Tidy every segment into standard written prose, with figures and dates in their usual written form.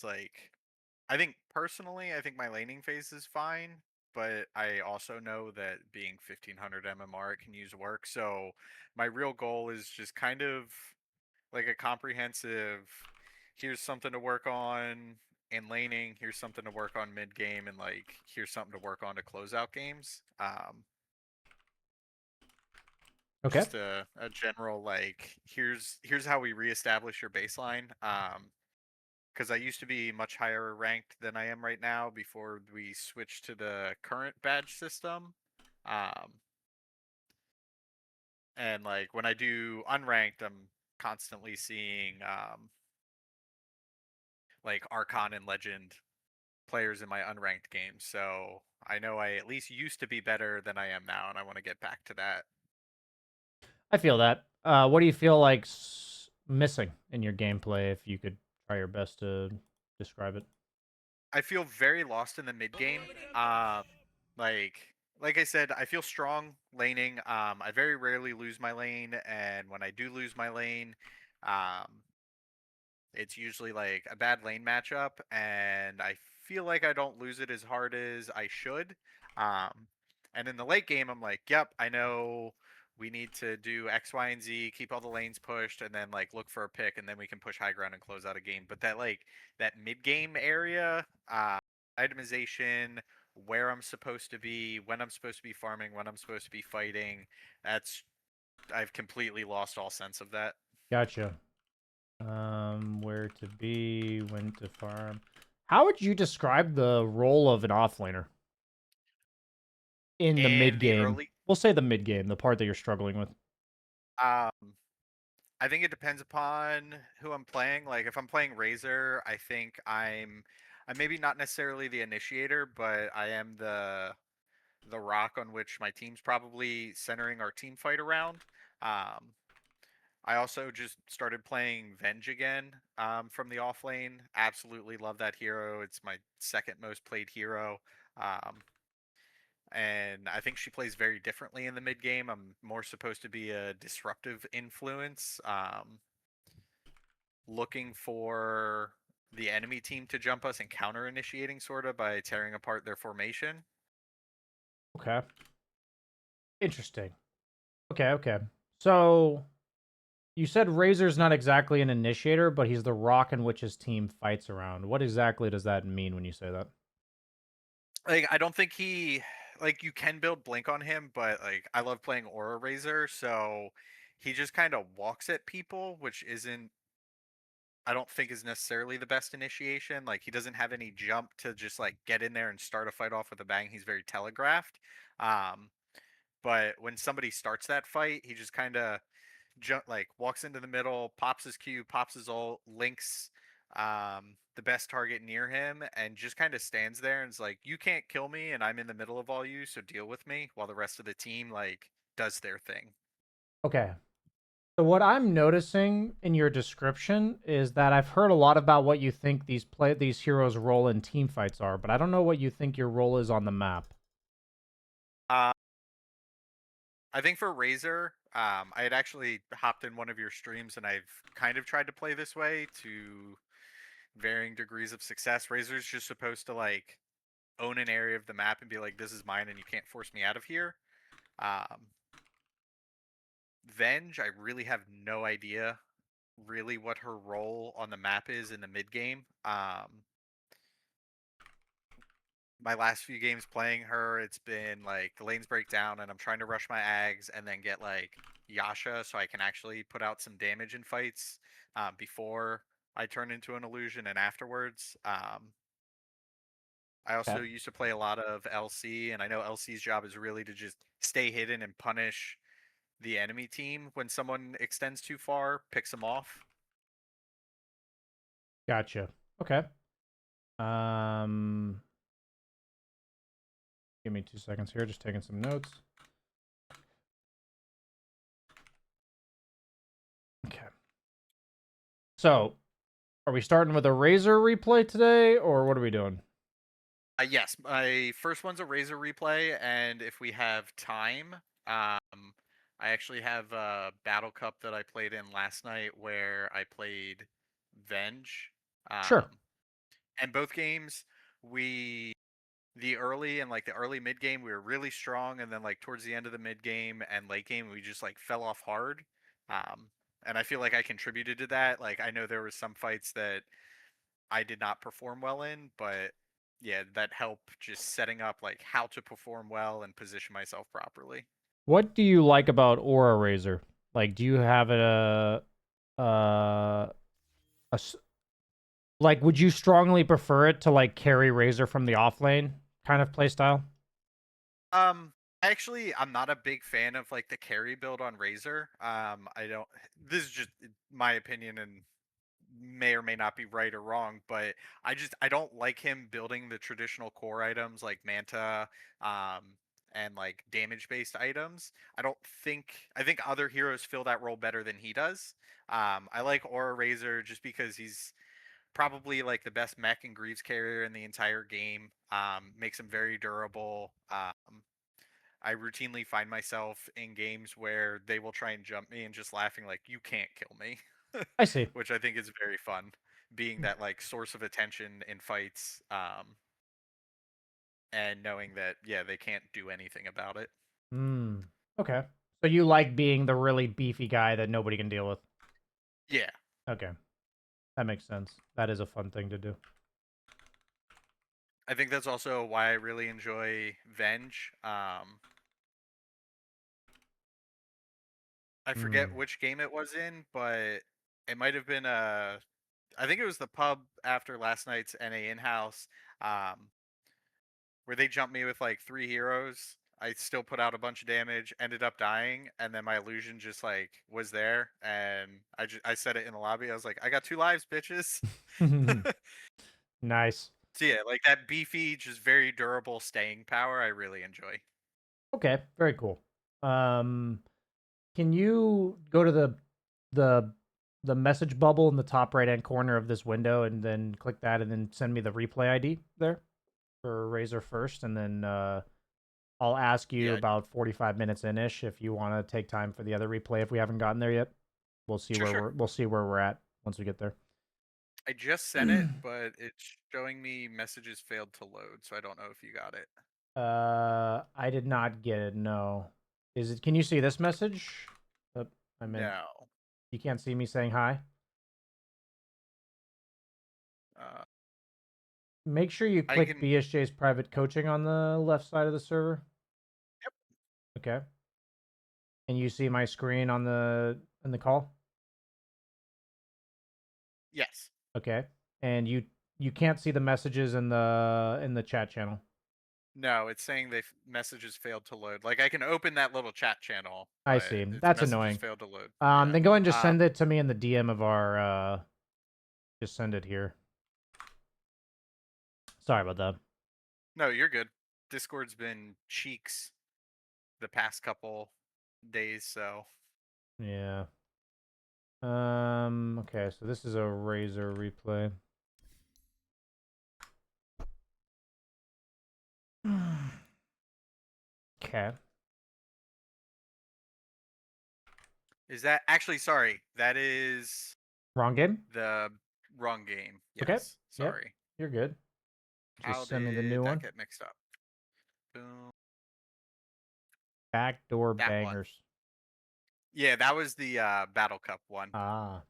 It's like I think personally, I think my laning phase is fine, but I also know that being 1500 MMR it can use work. So my real goal is just kind of like a comprehensive. Here's something to work on in laning. Here's something to work on mid game, and like here's something to work on to close out games. Okay. Just a general like here's how we reestablish your baseline. Because I used to be much higher ranked than I am right now before we switched to the current badge system. Um, and like when I do unranked, I'm constantly seeing like Archon and Legend players in my unranked games. So I know I at least used to be better than I am now, and I want to get back to that. I feel that. What do you feel like missing in your gameplay if you could try your best to describe it? I feel very lost in the mid game. Like like I said, I feel strong laning. I very rarely lose my lane, and when I do lose my lane, um, it's usually like a bad lane matchup, and I feel like I don't lose it as hard as I should. Um, and in the late game, I'm like, yep, I know we need to do X, Y, and Z, keep all the lanes pushed, and then like look for a pick, and then we can push high ground and close out a game. But that like that mid game area, itemization, where I'm supposed to be, when I'm supposed to be farming, when I'm supposed to be fighting, that's I've completely lost all sense of that. Gotcha. Where to be, when to farm. How would you describe the role of an offlaner in the mid In the game? early We'll say the mid game, the part that you're struggling with. um I think it depends upon who I'm playing. Like if I'm playing Razor, I think I'm maybe not necessarily the initiator, but I am the rock on which my team's probably centering our team fight around. Um, I also just started playing Venge again from the off lane. Absolutely love that hero. It's my second most played hero. Um, and I think she plays very differently in the mid game. I'm more supposed to be a disruptive influence. Looking for the enemy team to jump us and counter initiating sort of by tearing apart their formation. Okay. Interesting. Okay. So you said Razor's not exactly an initiator, but he's the rock in which his team fights around. What exactly does that mean when you say that? Like I don't think he like you can build blink on him, but like I love playing Aura Razor, so he just kind of walks at people, which isn't I don't think is necessarily the best initiation. Like he doesn't have any jump to just like get in there and start a fight off with a bang. He's very telegraphed. Um, but when somebody starts that fight, he just kind of like walks into the middle, pops his Q, pops his ult, links the best target near him, and just kind of stands there and is like, "You can't kill me, and I'm in the middle of all you, so deal with me." While the rest of the team like does their thing. Okay. So what I'm noticing in your description is that I've heard a lot about what you think these heroes' role in team fights are, but I don't know what you think your role is on the map. Uh, I think for Razor, I had actually hopped in one of your streams, and I've kind of tried to play this way to varying degrees of success. Razor's just supposed to like own an area of the map and be like, "This is mine, and you can't force me out of here." Um, Venge, I really have no idea really what her role on the map is in the mid game. My last few games playing her, it's been like the lanes break down and I'm trying to rush my ags and then get like Yasha so I can actually put out some damage in fights before I turn into an illusion and afterwards. I Okay. also used to play a lot of LC, and I know LC's job is really to just stay hidden and punish the enemy team when someone extends too far, picks them off. Gotcha. Okay. Um, Give me 2 seconds here, just taking some notes. Okay. So, are we starting with a Razor replay today, or what are we doing? Yes, my first one's a Razor replay, and if we have time, I actually have a Battle Cup that I played in last night where I played Venge. Sure. Um, And both games, we the early and like the early mid game we were really strong, and then like towards the end of the mid game and late game we just like fell off hard. Um, and I feel like I contributed to that. Like I know there was some fights that I did not perform well in, but yeah, that helped just setting up like how to perform well and position myself properly. What do you like about Aura Razor? Like, do you have uh, a like, would you strongly prefer it to like carry Razor from the offlane kind of playstyle? Actually, I'm not a big fan of like the carry build on Razor. I don't. This is just my opinion, and may or may not be right or wrong, but I don't like him building the traditional core items like Manta, um, and like damage based items. I think other heroes fill that role better than he does. I like Aura Razor just because he's probably like the best mech and Greaves carrier in the entire game. Makes him very durable. I routinely find myself in games where they will try and jump me and just laughing like you can't kill me, I see. which I think is very fun, being that like source of attention in fights, and knowing that yeah they can't do anything about it. Hmm. Okay. So you like being the really beefy guy that nobody can deal with. Yeah, Okay. That makes sense. That is a fun thing to do. I think that's also why I really enjoy Venge. I Hmm. forget which game it was in, but it might have been I think it was the pub after last night's NA in house. Um, where they jumped me with like three heroes. I still put out a bunch of damage, ended up dying, and then my illusion just like was there, and I said it in the lobby. I was like, I got 2 lives, bitches. Nice. So yeah, like that beefy, just very durable staying power. I really enjoy. Okay. Very cool. Um, can you go to the the message bubble in the top right hand corner of this window and then click that and then send me the replay ID there for Razor first, and then I'll ask you Yeah, about 45 minutes in ish if you want to take time for the other replay if we haven't gotten there yet. sure, sure. We'll see where we're at once we get there. I just sent it, but it's showing me messages failed to load, so I don't know if you got it. I did not get it. No. Is it? Can you see this message? Oh, I meant No. you can't see me saying hi. Uh, Make sure you I click can. BSJ's private coaching on the left side of the server. Yep. Okay. And you see my screen on the call. Yes. Okay. And you can't see the messages in the chat channel. No, it's saying messages failed to load. Like I can open that little chat channel, I but see. its That's messages annoying. failed to load. Yeah. Then go ahead and just send it to me in the DM of our just send it here. Sorry about that. No, you're good. Discord's been cheeks the past couple days, so Yeah. Okay, so this is a Razor replay. Okay. is that actually sorry, that is Wrong game? the wrong game. Okay. Yes. Yep. Sorry. You're good. How Just send me the did new that one. get mixed up? Boom. Backdoor That one. bangers. Yeah, that was the Battle Cup one. Ah.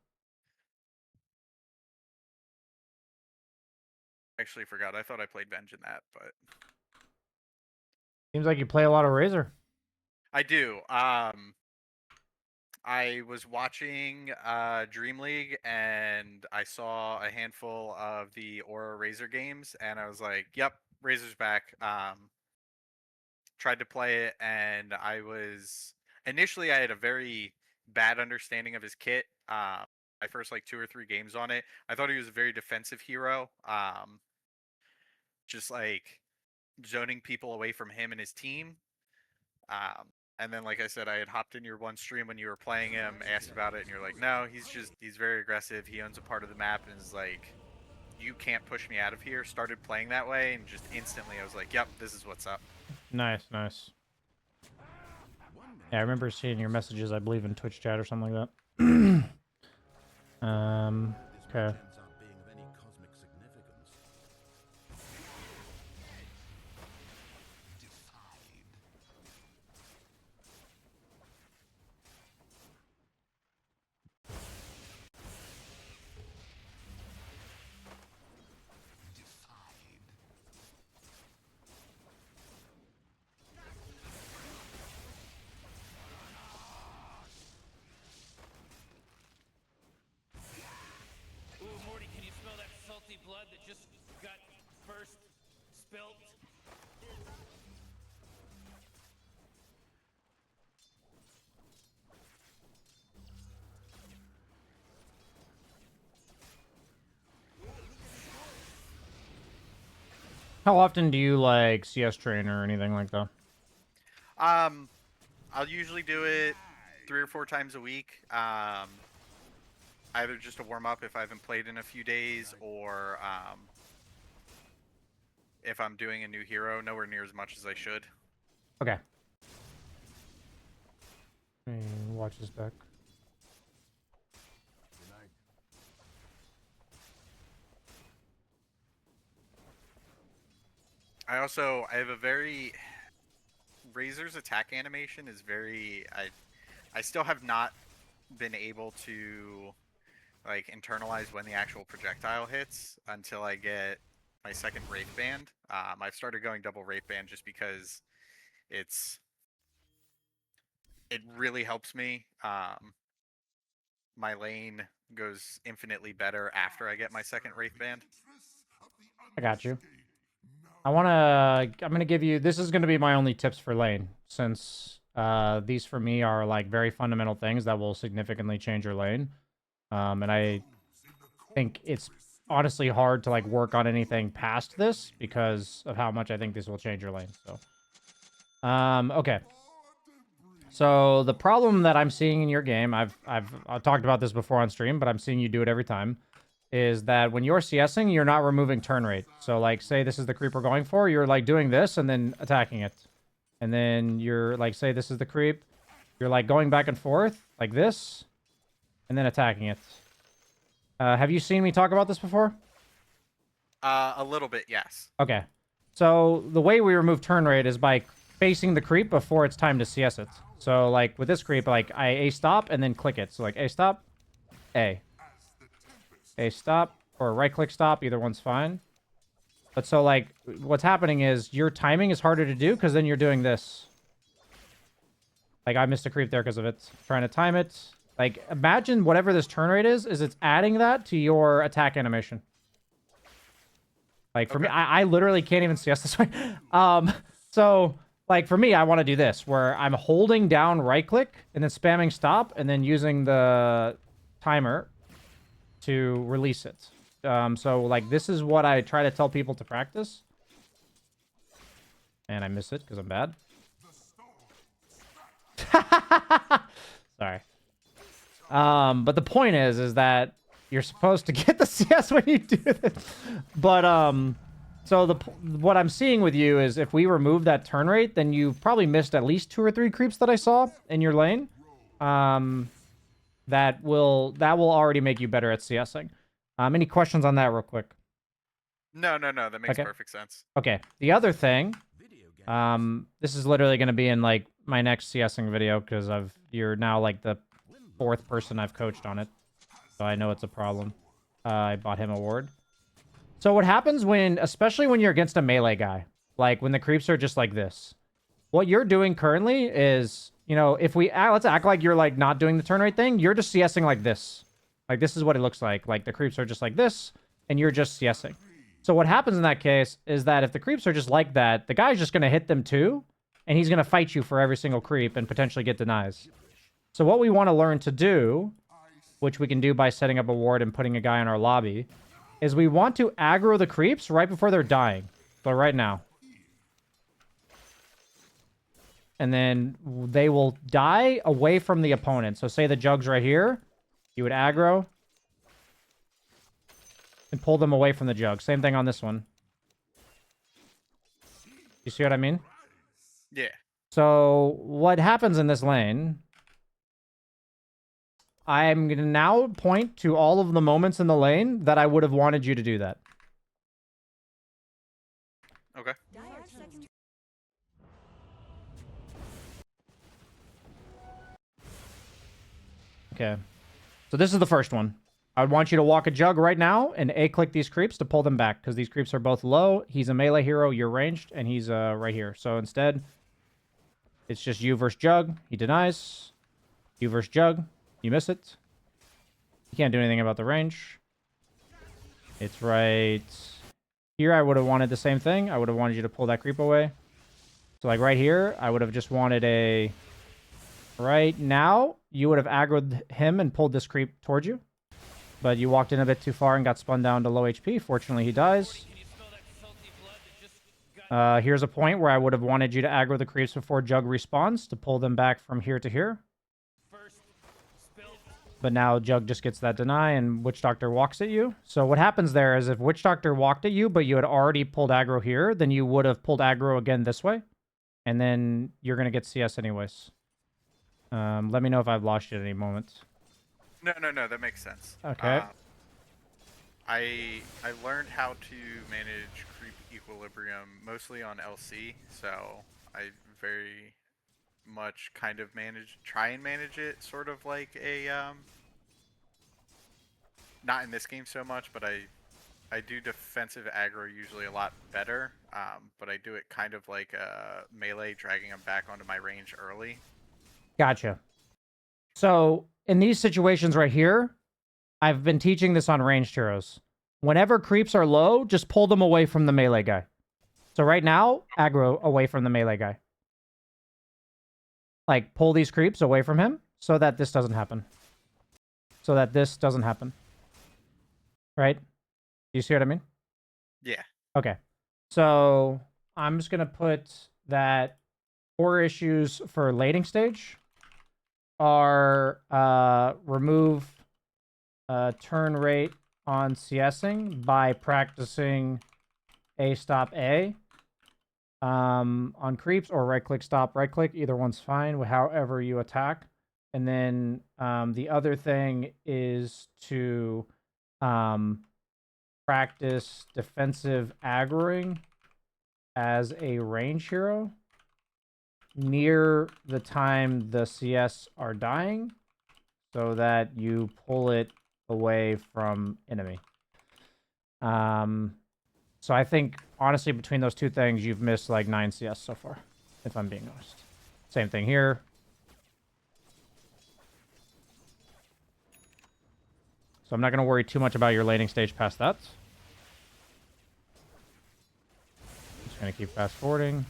Actually forgot. I thought I played Venge in that, but Seems like you play a lot of Razor. I do. I was watching Dream League and I saw a handful of the Aura Razor games and I was like, "Yep, Razor's back." Tried to play it and I was initially I had a very bad understanding of his kit. My first like 2 or 3 games on it, I thought he was a very defensive hero. Just like zoning people away from him and his team. Um, and then, like I said, I had hopped in your one stream when you were playing him, asked about it, and you're like, no, he's very aggressive. He owns a part of the map, and is like, you can't push me out of here. Started playing that way, and just instantly, I was like, yep, this is what's up. Nice, nice. Yeah, I remember seeing your messages, I believe, in Twitch chat or something like that. Okay. How often do you like CS train or anything like that? I'll usually do it 3 or 4 times a week. Either just to warm up if I haven't played in a few days, or if I'm doing a new hero, nowhere near as much as I should. Okay. Watch this back. I have a very Razor's attack animation is very I still have not been able to like internalize when the actual projectile hits until I get my second Wraith Band. I've started going double Wraith Band just because it really helps me. My lane goes infinitely better after I get my second Wraith Band. I got you. I'm gonna give you, this is gonna be my only tips for lane, since these for me are like very fundamental things that will significantly change your lane. And I think it's honestly hard to like work on anything past this because of how much I think this will change your lane. So, okay. So the problem that I'm seeing in your game, I've talked about this before on stream, but I'm seeing you do it every time, is that when you're CSing, you're not removing turn rate. So like, say this is the creep we're going for, you're like doing this and then attacking it. And then you're like, say this is the creep, you're like going back and forth like this, and then attacking it. Have you seen me talk about this before? A little bit, yes. Okay. So the way we remove turn rate is by facing the creep before it's time to CS it. So like with this creep, like I A stop and then click it. So like A stop, A. A stop, or right click stop, either one's fine. But so like what's happening is your timing is harder to do because then you're doing this. Like I missed a creep there because of it. Trying to time it. Like imagine whatever this turn rate is it's adding that to your attack animation. Like for me, I literally can't even CS this way. So like for me, I want to do this where I'm holding down right click and then spamming stop and then using the timer to release it. So like this is what I try to tell people to practice. And I miss it because I'm bad. Sorry. But the point is that you're supposed to get the CS when you do this. But so what I'm seeing with you is if we remove that turn rate, then you probably missed at least 2 or 3 creeps that I saw in your lane. That will already make you better at CSing. Any questions on that real quick? No. That makes perfect sense. Okay. The other thing, this is literally going to be in like my next CSing video because you're now like the 4th person I've coached on it. So I know it's a problem. I bought him a ward. So what happens especially when you're against a melee guy, like when the creeps are just like this, what you're doing currently is, you know, if let's act like you're like not doing the turn rate thing, you're just CSing like this. Like this is what it looks like. Like the creeps are just like this and you're just CSing. So what happens in that case is that if the creeps are just like that, the guy's just going to hit them too. And he's going to fight you for every single creep and potentially get denies. So what we want to learn to do, which we can do by setting up a ward and putting a guy in our lobby, is we want to aggro the creeps right before they're dying. So right now. And then they will die away from the opponent. So say the jug's right here. You would aggro. And pull them away from the jug. Same thing on this one. You see what I mean? Yeah. So what happens in this lane... I'm going to now point to all of the moments in the lane that I would have wanted you to do that. Okay. Okay. So this is the first one. I would want you to walk a jug right now and A-click these creeps to pull them back because these creeps are both low. He's a melee hero, you're ranged, and he's right here. So instead, it's just you versus jug. He denies. You versus jug. You miss it. You can't do anything about the range. It's right Here, I would have wanted the same thing. I would have wanted you to pull that creep away. So, like, right here, I would have just wanted a... Right now, you would have aggroed him and pulled this creep towards you. But you walked in a bit too far and got spun down to low HP. Fortunately, he dies. Here's a point where I would have wanted you to aggro the creeps before Jug respawns to pull them back from here to here. But now Jug just gets that deny and Witch Doctor walks at you. So what happens there is if Witch Doctor walked at you, but you had already pulled aggro here, then you would have pulled aggro again this way. And then you're going to get CS anyways. Let me know if I've lost you at any moment. No, that makes sense. Okay. I learned how to manage creep equilibrium mostly on LC, so I very much kind of try and manage it sort of like a not in this game so much, but I do defensive aggro usually a lot better, but I do it kind of like a melee, dragging them back onto my range early. Gotcha. So in these situations right here, I've been teaching this on ranged heroes. Whenever creeps are low, just pull them away from the melee guy. So right now, aggro away from the melee guy. Like, pull these creeps away from him so that this doesn't happen. So that this doesn't happen. Right? Do you see what I mean? Yeah. Okay. So I'm just going to put that core issues for lating stage are remove turn rate on CSing by practicing A stop A on creeps, or right click stop right click. Either one's fine with however you attack. And then the other thing is to practice defensive aggroing as a range hero near the time the CS are dying so that you pull it away from enemy. So I think, honestly, between those two things, you've missed like 9 CS so far, if I'm being honest. Same thing here. So I'm not going to worry too much about your laning stage past that. Just going to keep fast forwarding.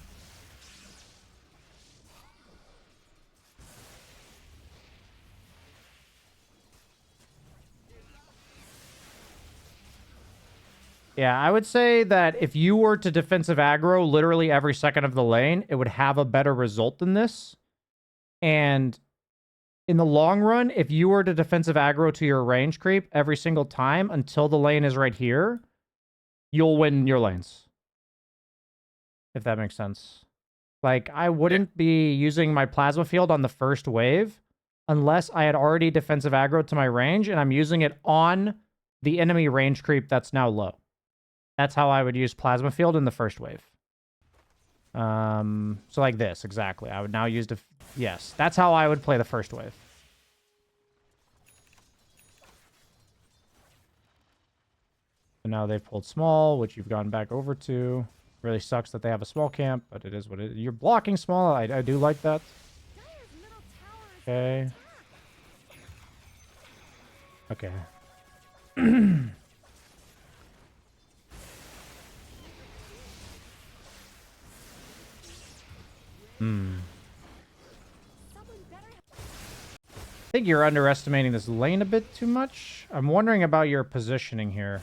Yeah, I would say that if you were to defensive aggro literally every second of the lane, it would have a better result than this. And in the long run, if you were to defensive aggro to your range creep every single time until the lane is right here, you'll win your lanes. If that makes sense. Like, I wouldn't be using my plasma field on the first wave unless I had already defensive aggro to my range and I'm using it on the enemy range creep that's now low. That's how I would use plasma field in the first wave. So like this, exactly. I would now use yes, that's how I would play the first wave. So now they've pulled small, which you've gone back over to. Really sucks that they have a small camp, but it is what it is. You're blocking small. I do like that. Okay. Okay. I think you're underestimating this lane a bit too much. I'm wondering about your positioning here.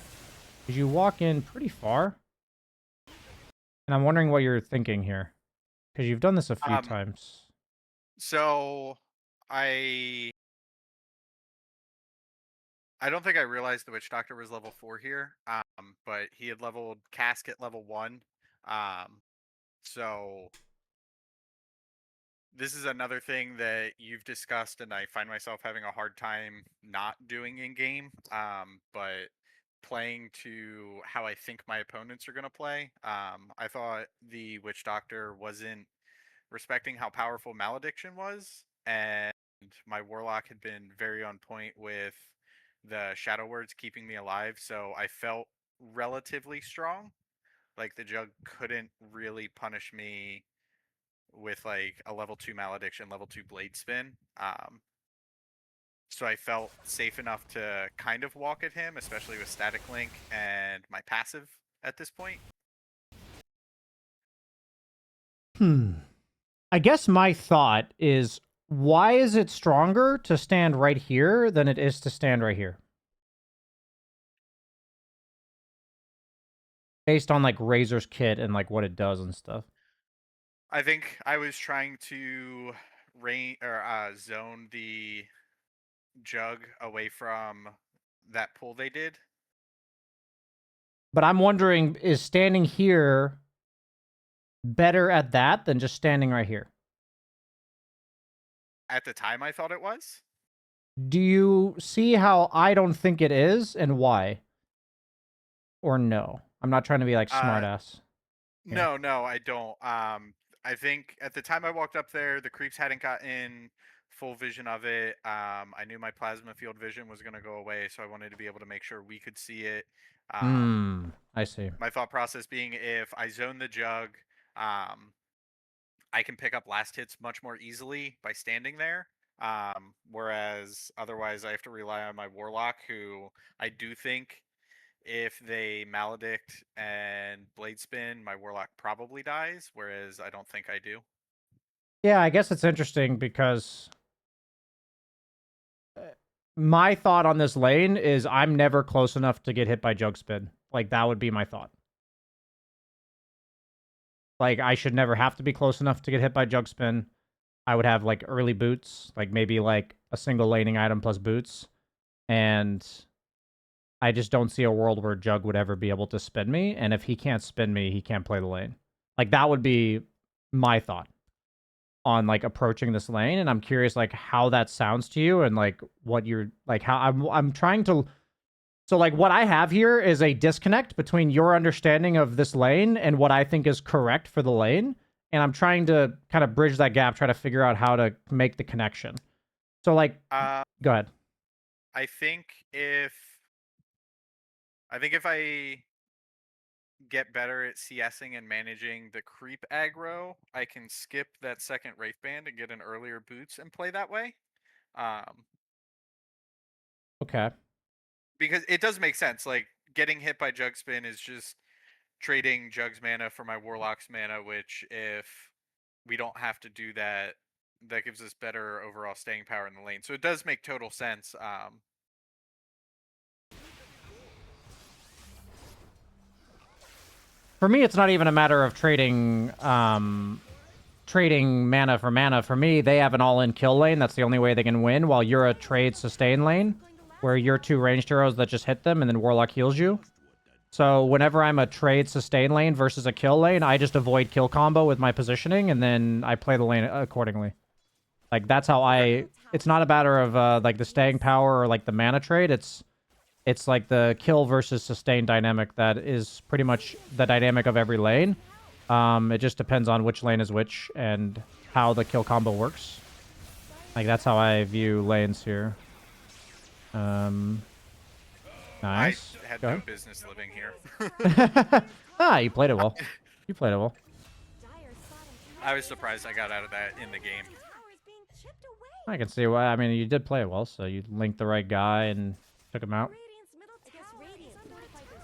Because you walk in pretty far. And I'm wondering what you're thinking here. Because you've done this a few times. So, I don't think I realized the Witch Doctor was level 4 here, but he had leveled Cask at level 1. So this is another thing that you've discussed, and I find myself having a hard time not doing in game. But playing to how I think my opponents are going to play. I thought the Witch Doctor wasn't respecting how powerful Malediction was, and my Warlock had been very on point with the Shadow Words keeping me alive, so I felt relatively strong. Like, the Jug couldn't really punish me with like a level 2 Malediction, level 2 Blade Spin. So I felt safe enough to kind of walk at him, especially with Static Link and my passive. at this point. I guess my thought is, why is it stronger to stand right here than it is to stand right here? Based on like Razor's kit and like what it does and stuff. I think I was trying to zone the jug away from that pull they did. But I'm wondering, is standing here better at that than just standing right here? At the time, I thought it was. Do you see how I don't think it is and why? Or no? I'm not trying to be like Uh, smartass here. no, I don't. I think at the time I walked up there, the creeps hadn't gotten full vision of it. I knew my plasma field vision was going to go away, so I wanted to be able to make sure we could see it. I see. My thought process being, if I zone the jug, I can pick up last hits much more easily by standing there. Whereas otherwise, I have to rely on my warlock, who I do think, if they maledict and blade spin, my warlock probably dies. Whereas I don't think I do. Yeah, I guess it's interesting because my thought on this lane is I'm never close enough to get hit by jug spin. Like, that would be my thought. Like, I should never have to be close enough to get hit by jug spin. I would have like early boots, like maybe like a single laning item plus boots. And I just don't see a world where Jug would ever be able to spin me. And if he can't spin me, he can't play the lane. Like, that would be my thought on like approaching this lane. And I'm curious like how that sounds to you and like what you're like how I'm trying to. So like what I have here is a disconnect between your understanding of this lane and what I think is correct for the lane. And I'm trying to kind of bridge that gap, try to figure out how to make the connection. So like, Uh, go ahead. I think if I get better at CSing and managing the creep aggro, I can skip that second Wraith Band and get an earlier boots and play that way. Um, Okay. because it does make sense. Like, getting hit by Jug Spin is just trading Jug's mana for my Warlock's mana, which, if we don't have to do that, that gives us better overall staying power in the lane. So it does make total sense. For me, it's not even a matter of trading mana for mana. For me, they have an all-in kill lane. That's the only way they can win, while you're a trade sustain lane, where you're two ranged heroes that just hit them, and then Warlock heals you. So whenever I'm a trade sustain lane versus a kill lane, I just avoid kill combo with my positioning, and then I play the lane accordingly. Like, that's how I... It's not a matter of, like, the staying power or, like, the mana trade. It's like the kill versus sustain dynamic that is pretty much the dynamic of every lane. It just depends on which lane is which and how the kill combo works. Like, that's how I view lanes here. I Nice. had Go no ahead. business living here. Ah, you played it well. You played it well. I was surprised I got out of that in the game. I can see why. I mean, you did play it well, so you linked the right guy and took him out.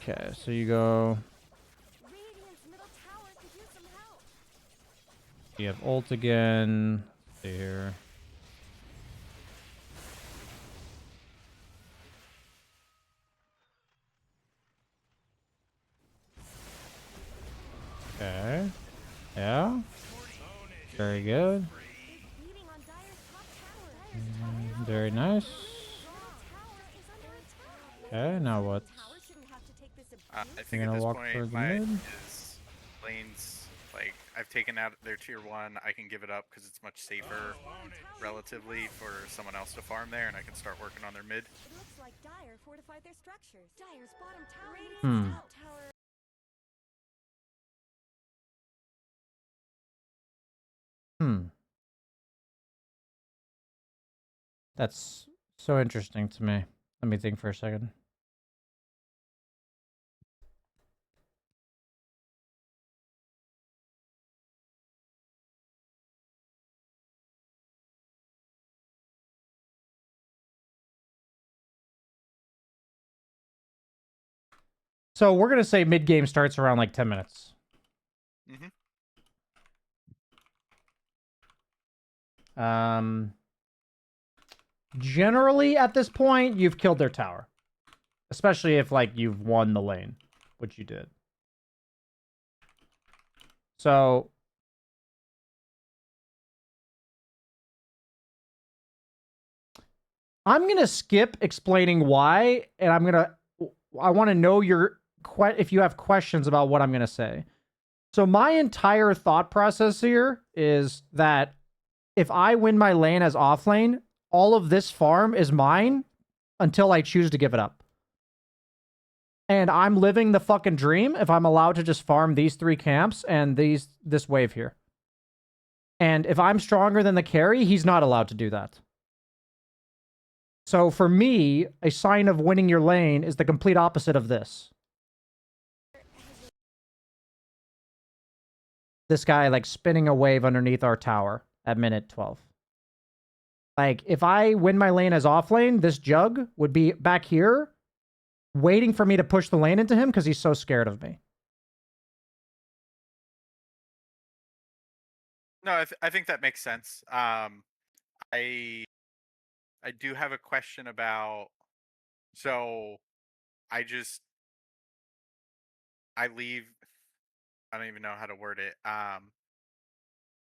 Okay, so you go... You have ult again. Let's see here. Okay. Yeah. Very good. Very nice. Okay, now what? I You're think at gonna this walk point, towards the my mid? is lanes, like, I've taken out their tier 1. I can give it up because it's much safer relatively for someone else to farm there, and I can start working on their mid. Hmm. Hmm. That's so interesting to me. Let me think for a second. So we're gonna say mid game starts around like 10 minutes. Mm-hmm. Generally at this point, you've killed their tower. Especially if like you've won the lane, which you did. So I'm gonna skip explaining why, and I want to know if you have questions about what I'm gonna say. So my entire thought process here is that if I win my lane as offlane, all of this farm is mine until I choose to give it up. And I'm living the fucking dream if I'm allowed to just farm these 3 camps and this wave here. And if I'm stronger than the carry, he's not allowed to do that. So for me, a sign of winning your lane is the complete opposite of this. This guy like spinning a wave underneath our tower at minute 12. Like if I win my lane as offlane, this jug would be back here waiting for me to push the lane into him because he's so scared of me. No, I think that makes sense. I do have a question about. So, I leave. I don't even know how to word it.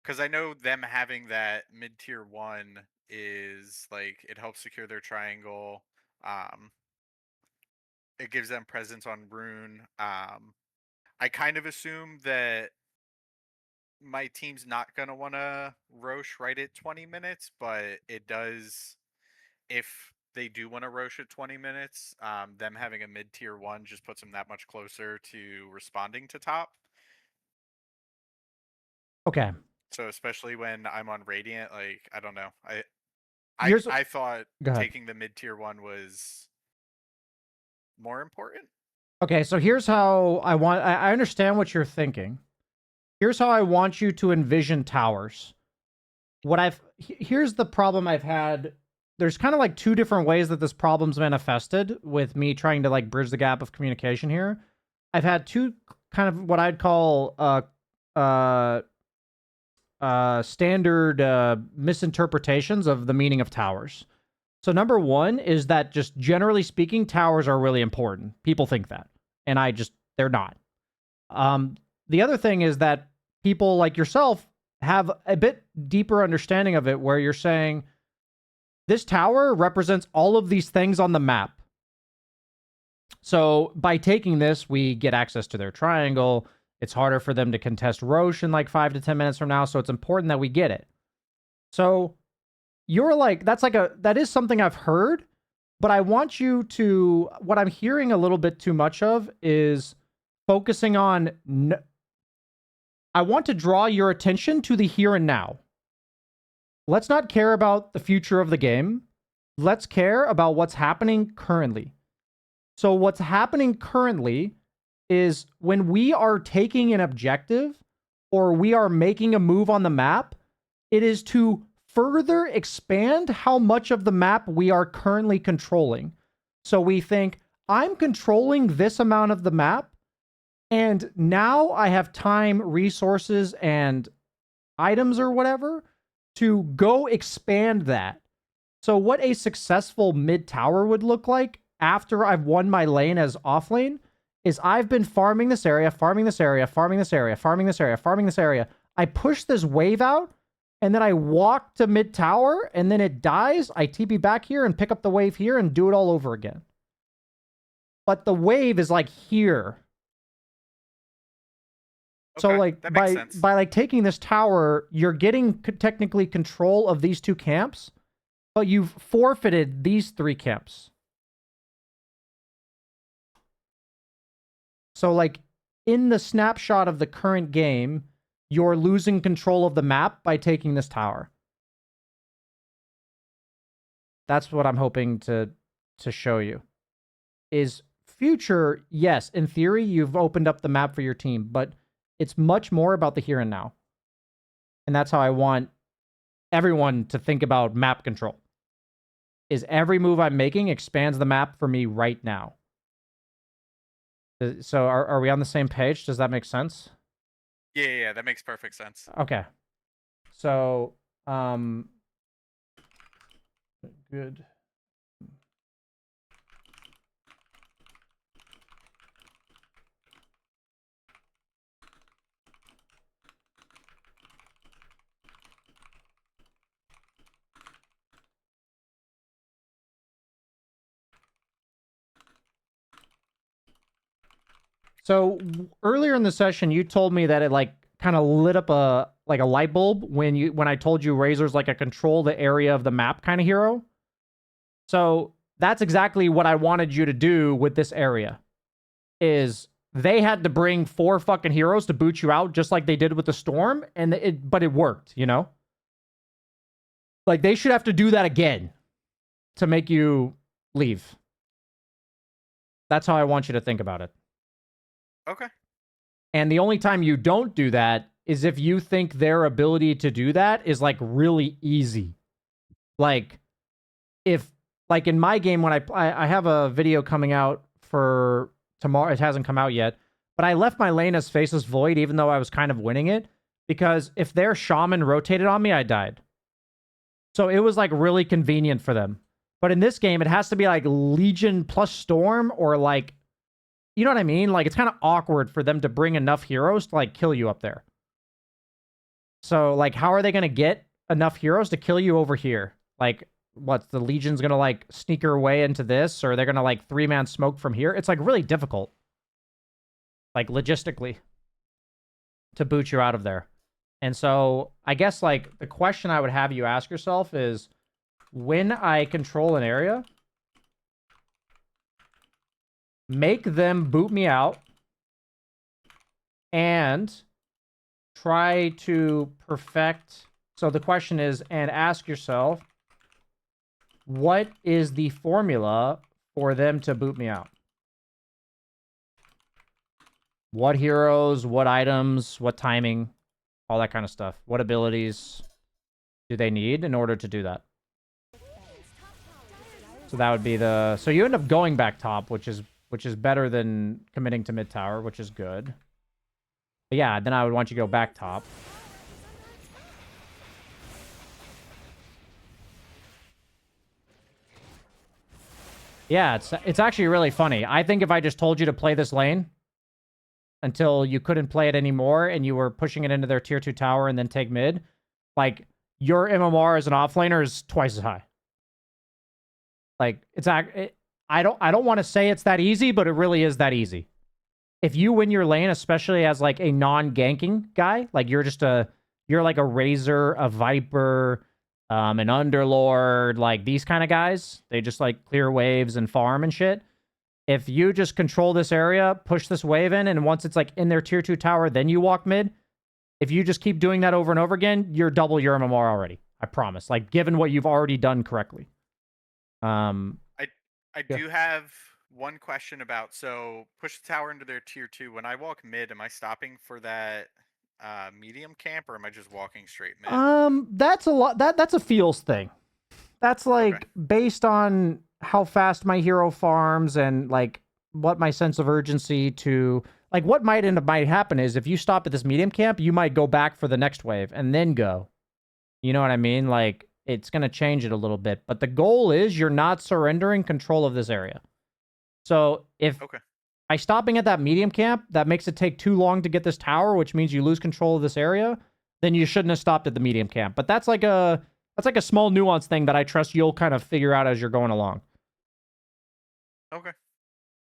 Because I know them having that mid tier 1 is like it helps secure their triangle. Um, it gives them presence on rune. I kind of assume that my team's not gonna want to Roche right at 20 minutes, but it does if they do want to Roche at 20 minutes. Them having a mid tier 1 just puts them that much closer to responding to top. Okay. So especially when I'm on Radiant, like I don't know, Here's I thought Go ahead. taking the mid tier 1 was more important. Okay, so here's how I understand what you're thinking. Here's how I want you to envision towers. Here's the problem I've had. There's kind of like 2 different ways that this problem's manifested with me trying to like bridge the gap of communication here. I've had 2 kind of what I'd call standard misinterpretations of the meaning of towers. So number 1 is that just generally speaking, towers are really important. People think that, and they're not. The other thing is that people like yourself have a bit deeper understanding of it, where you're saying this tower represents all of these things on the map. So by taking this, we get access to their triangle. It's harder for them to contest Roche in like 5 to 10 minutes from now. So it's important that we get it. So you're like, that is something I've heard, but I want you to, what I'm hearing a little bit too much of is focusing on, I want to draw your attention to the here and now. Let's not care about the future of the game. Let's care about what's happening currently. So what's happening currently is when we are taking an objective or we are making a move on the map, it is to further expand how much of the map we are currently controlling. So we think, I'm controlling this amount of the map, and now I have time, resources, and items or whatever to go expand that. So what a successful mid tower would look like after I've won my lane as offlane is I've been farming this area, farming this area, farming this area, farming this area, farming this area. I push this wave out, and then I walk to mid tower, and then it dies. I TP back here and pick up the wave here and do it all over again. But the wave is like here. Okay, so like that makes sense. by like taking this tower, you're getting technically control of these 2 camps, but you've forfeited these 3 camps. So like in the snapshot of the current game, you're losing control of the map by taking this tower. That's what I'm hoping to show you. Is future, yes, in theory, you've opened up the map for your team, but it's much more about the here and now. And that's how I want everyone to think about map control. Is every move I'm making expands the map for me right now. So are we on the same page? Does that make sense? Yeah, that makes perfect sense. Okay. So, good. So earlier in the session, you told me that it like kind of lit up a like a light bulb when I told you Razor's like a control the area of the map kind of hero. So that's exactly what I wanted you to do with this area. Is they had to bring 4 fucking heroes to boot you out just like they did with the storm, and but it worked, you know? Like they should have to do that again to make you leave. That's how I want you to think about it. Okay. And the only time you don't do that is if you think their ability to do that is like really easy. Like if like in my game when I have a video coming out for tomorrow, it hasn't come out yet, but I left my lane as Faceless Void even though I was kind of winning it because if their shaman rotated on me, I died. So it was like really convenient for them. But in this game, it has to be like Legion plus Storm or like, you know what I mean? Like it's kind of awkward for them to bring enough heroes to like kill you up there. So like, how are they going to get enough heroes to kill you over here? Like, what, the Legion's going to like sneak her way into this, or they're going to like 3-man smoke from here? It's like really difficult, like logistically, to boot you out of there. And so I guess like the question I would have you ask yourself is, when I control an area, make them boot me out and try to perfect. So the question is, and ask yourself, what is the formula for them to boot me out? What heroes, what items, what timing, all that kind of stuff. What abilities do they need in order to do that? So that would be the... So you end up going back top, which is better than committing to mid tower, which is good. But yeah, then I would want you to go back top. Yeah, it's actually really funny. I think if I just told you to play this lane until you couldn't play it anymore and you were pushing it into their tier 2 tower and then take mid, like, your MMR as an offlaner is twice as high. Like, I don't want to say it's that easy, but it really is that easy. If you win your lane, especially as like a non-ganking guy, like you're like a Razor, a Viper, an Underlord, like these kind of guys, they just like clear waves and farm and shit. If you just control this area, push this wave in, and once it's like in their tier 2 tower, then you walk mid, if you just keep doing that over and over again, you're double your MMR already. I promise. Like, given what you've already done correctly. I Yeah. do have one question about, so push the tower into their tier 2. When I walk mid, am I stopping for that medium camp, or am I just walking straight mid? That's a lot. That's a feels thing. That's Okay. like based on how fast my hero farms and like what my sense of urgency to like what might happen is if you stop at this medium camp, you might go back for the next wave and then go. You know what I mean? Like it's gonna change it a little bit, but the goal is you're not surrendering control of this area. So if Okay. by stopping at that medium camp, that makes it take too long to get this tower, which means you lose control of this area, then you shouldn't have stopped at the medium camp. But that's like a small nuance thing that I trust you'll kind of figure out as you're going along. Okay.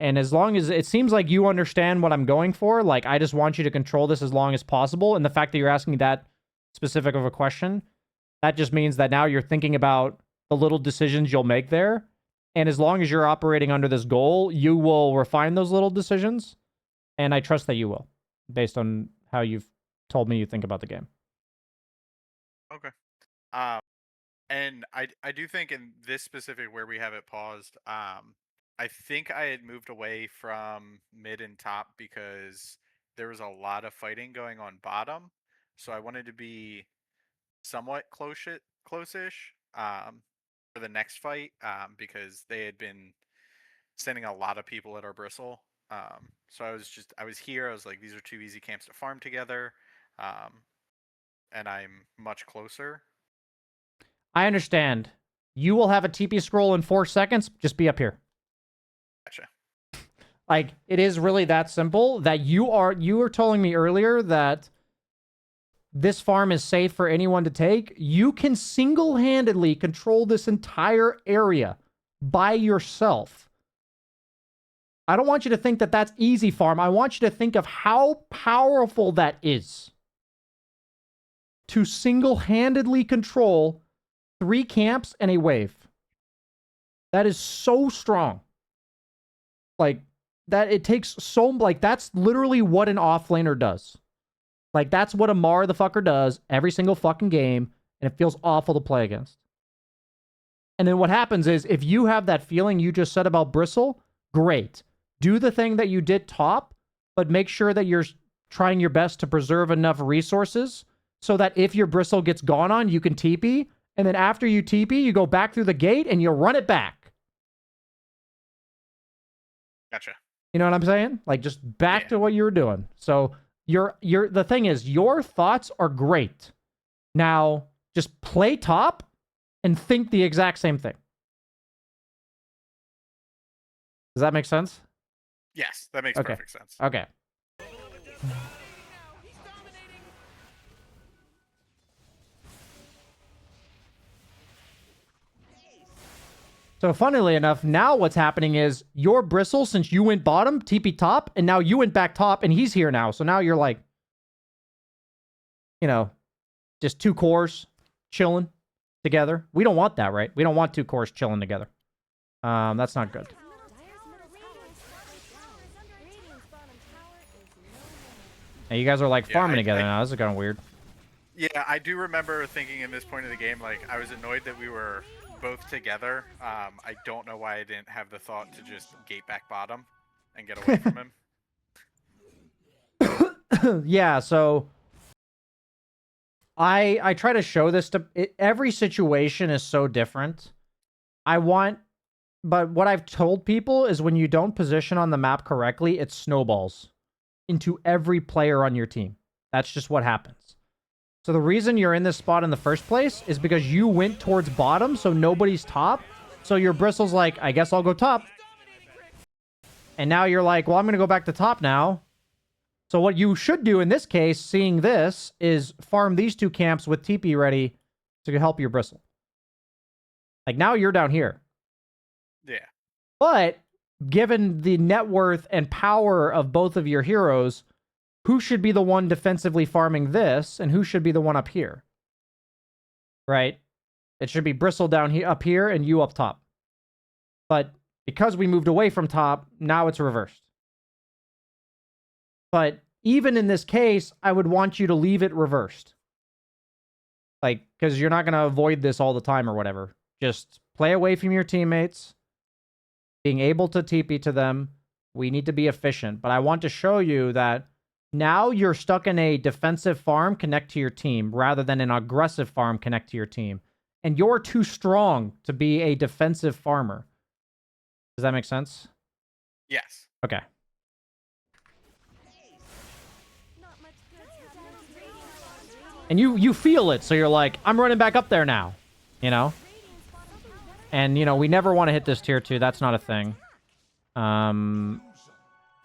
And as long as it seems like you understand what I'm going for, like I just want you to control this as long as possible. And the fact that you're asking me that specific of a question, that just means that now you're thinking about the little decisions you'll make there. And as long as you're operating under this goal, you will refine those little decisions. And I trust that you will, based on how you've told me you think about the game. Okay. Um, and I do think in this specific where we have it paused, I think I had moved away from mid and top because there was a lot of fighting going on bottom, so I wanted to be somewhat close-ish for the next fight because they had been sending a lot of people at our bristle. So I was here. I was like, these are two easy camps to farm together, and I'm much closer. I understand. You will have a TP scroll in 4 seconds. Just be up here. Gotcha. Like, it is really that simple. That you were telling me earlier that this farm is safe for anyone to take. You can single-handedly control this entire area by yourself. I don't want you to think that that's easy farm. I want you to think of how powerful that is. To single-handedly control 3 camps and a wave. That is so strong. Like, that it takes so... Like, that's literally what an offlaner does. Like, that's what a Mar the fucker does every single fucking game, and it feels awful to play against. And then what happens is, if you have that feeling you just said about Bristle, great. Do the thing that you did top, but make sure that you're trying your best to preserve enough resources so that if your Bristle gets gone on, you can TP, and then after you TP, you go back through the gate and you run it back. Gotcha. You know what I'm saying? Like, just back to what you were doing. So... the thing is, your thoughts are great. Now, just play top and think the exact same thing. Does that make sense? Yes, that makes perfect sense. Okay. So funnily enough, now what's happening is your Bristle, since you went bottom, TP top, and now you went back top, and he's here now. So now you're like, you know, just 2 cores chilling together. We don't want that, right? We don't want 2 cores chilling together. That's not good. And you guys are like farming together now. This is kind of weird. Yeah, I do remember thinking in this point of the game, like, I was annoyed that we were both together. I don't know why I didn't have the thought to just gate back bottom and get away from him. Yeah, so I try to show this to... every situation is so different. But what I've told people is when you don't position on the map correctly, it snowballs into every player on your team. That's just what happens. So the reason you're in this spot in the first place is because you went towards bottom, so nobody's top. So your Bristle's like, I guess I'll go top. And now you're like, well, I'm going to go back to top now. So what you should do in this case, seeing this, is farm these 2 camps with TP ready to help your Bristle. Like, now you're down here. Yeah. But given the net worth and power of both of your heroes, who should be the one defensively farming this, and who should be the one up here? Right? It should be Bristle down here, up here, and you up top. But because we moved away from top, now it's reversed. But even in this case, I would want you to leave it reversed. Like, because you're not going to avoid this all the time or whatever. Just play away from your teammates. Being able to TP to them. We need to be efficient. But I want to show you that now you're stuck in a defensive farm connect to your team rather than an aggressive farm connect to your team. And you're too strong to be a defensive farmer. Does that make sense? Yes. Okay. And you feel it, so you're like, I'm running back up there now. You know? And, you know, we never want to hit this tier 2. That's not a thing.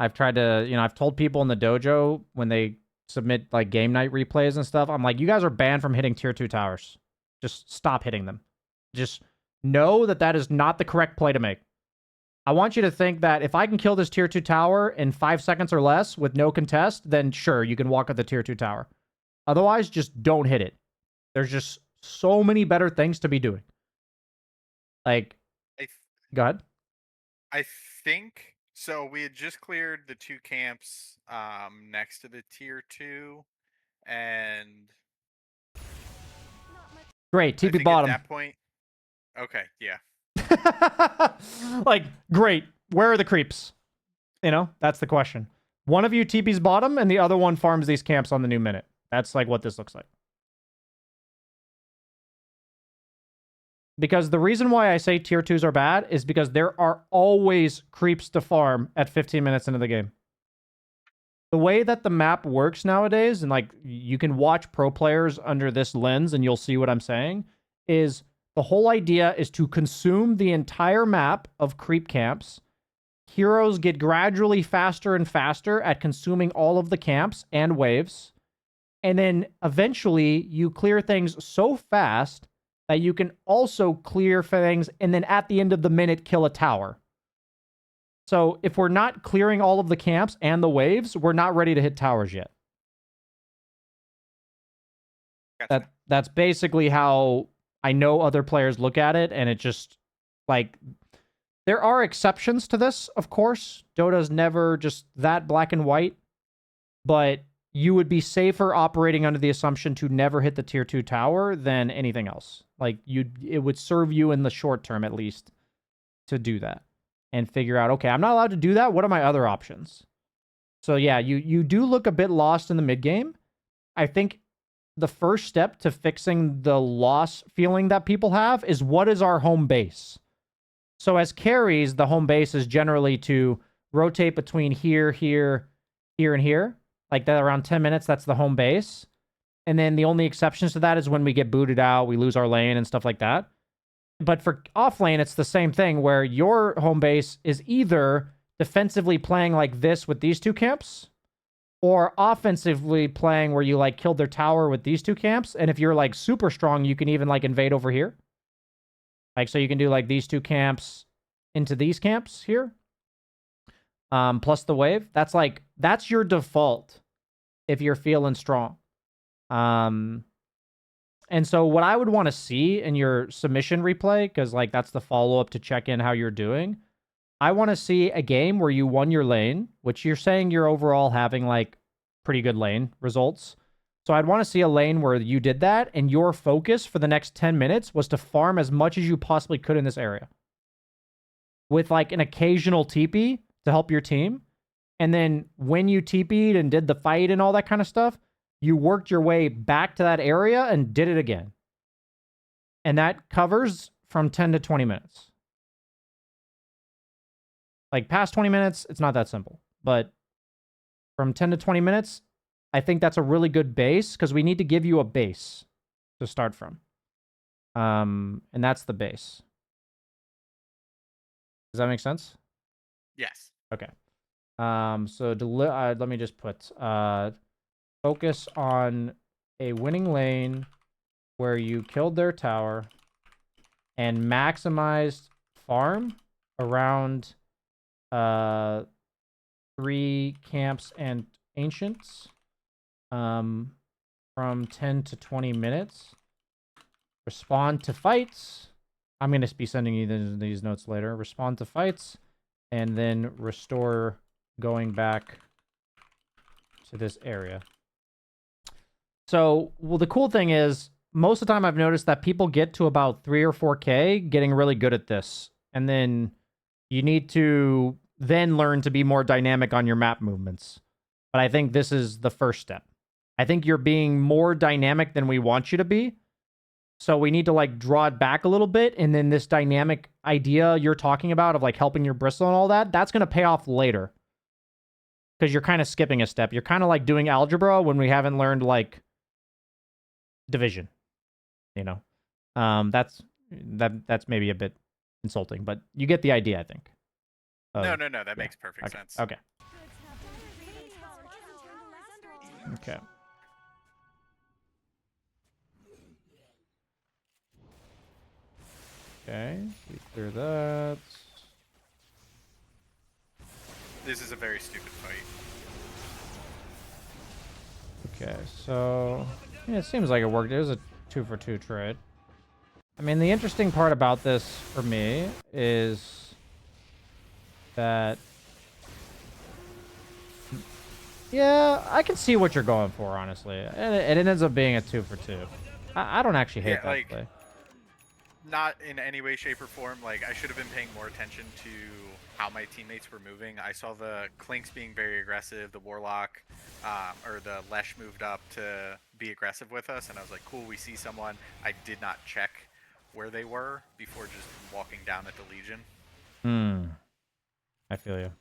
I've tried to, you know, I've told people in the dojo when they submit, like, game night replays and stuff, I'm like, you guys are banned from hitting tier 2 towers. Just stop hitting them. Just know that that is not the correct play to make. I want you to think that if I can kill this tier 2 tower in 5 seconds or less with no contest, then sure, you can walk up the tier 2 tower. Otherwise, just don't hit it. There's just so many better things to be doing. Like, go ahead. I think... So we had just cleared the 2 camps next to the tier 2, and great, TP bottom. At that point, okay, yeah. Like, great. Where are the creeps? You know, that's the question. One of you TP's bottom, and the other one farms these camps on the new minute. That's like what this looks like. Because the reason why I say tier 2s are bad is because there are always creeps to farm at 15 minutes into the game. The way that the map works nowadays, and like you can watch pro players under this lens and you'll see what I'm saying, is the whole idea is to consume the entire map of creep camps. Heroes get gradually faster and faster at consuming all of the camps and waves. And then eventually you clear things so fast that you can also clear things and then at the end of the minute kill a tower. So if we're not clearing all of the camps and the waves, we're not ready to hit towers yet. Gotcha. That's basically how I know other players look at it, and it just, like, there are exceptions to this, of course. Dota's never just that black and white, but you would be safer operating under the assumption to never hit the tier 2 tower than anything else. Like, it would serve you in the short term, at least, to do that. And figure out, okay, I'm not allowed to do that. What are my other options? So yeah, you do look a bit lost in the mid game. I think the first step to fixing the loss feeling that people have is, what is our home base? So as carries, the home base is generally to rotate between here, here, here, and here. Like that around 10 minutes, that's the home base. And then the only exceptions to that is when we get booted out, we lose our lane and stuff like that. But for offlane, it's the same thing where your home base is either defensively playing like this with these two camps, or offensively playing where you like killed their tower with these two camps. And if you're like super strong, you can even like invade over here. Like, so you can do like these two camps into these camps here. Plus the wave. That's your default if you're feeling strong. And so what I would want to see in your submission replay, because like that's the follow-up to check in how you're doing, I want to see a game where you won your lane, which you're saying you're overall having like pretty good lane results. So I'd want to see a lane where you did that and your focus for the next 10 minutes was to farm as much as you possibly could in this area. With like an occasional TP to help your team. And then when you TP'd and did the fight and all that kind of stuff, you worked your way back to that area and did it again. And that covers from 10 to 20 minutes. Like past 20 minutes, it's not that simple. But from 10 to 20 minutes, I think that's a really good base because we need to give you a base to start from. And that's the base. Does that make sense? Yes. Okay. So let me just put focus on a winning lane where you killed their tower and maximized farm around 3 camps and ancients from 10 to 20 minutes. Respond to fights. I'm going to be sending you these notes later. Respond to fights and then restore going back to this area. So, well, the cool thing is, most of the time I've noticed that people get to about 3 or 4K getting really good at this. And then you need to then learn to be more dynamic on your map movements. But I think this is the first step. I think you're being more dynamic than we want you to be. So we need to like draw it back a little bit. And then this dynamic idea you're talking about of like helping your bristle and all that, that's going to pay off later. Because you're kind of skipping a step. You're kind of like doing algebra when we haven't learned like division. You know, that's maybe a bit insulting, but you get the idea, I think. No, that makes perfect sense. Okay. Okay. Okay, we clear that. This is a very stupid fight. Okay, so yeah, it seems like it worked. It was a 2-for-2 trade. I mean, the interesting part about this for me is that, yeah, I can see what you're going for, honestly, and it ends up being a 2-for-2. I don't actually hate that like, play. Not in any way, shape, or form. Like, I should have been paying more attention to how my teammates were moving. I saw the Clinks being very aggressive, the Warlock, or the Lesh moved up to be aggressive with us, and I was like, cool, we see someone. I did not check where they were before just walking down at the Legion. I feel you.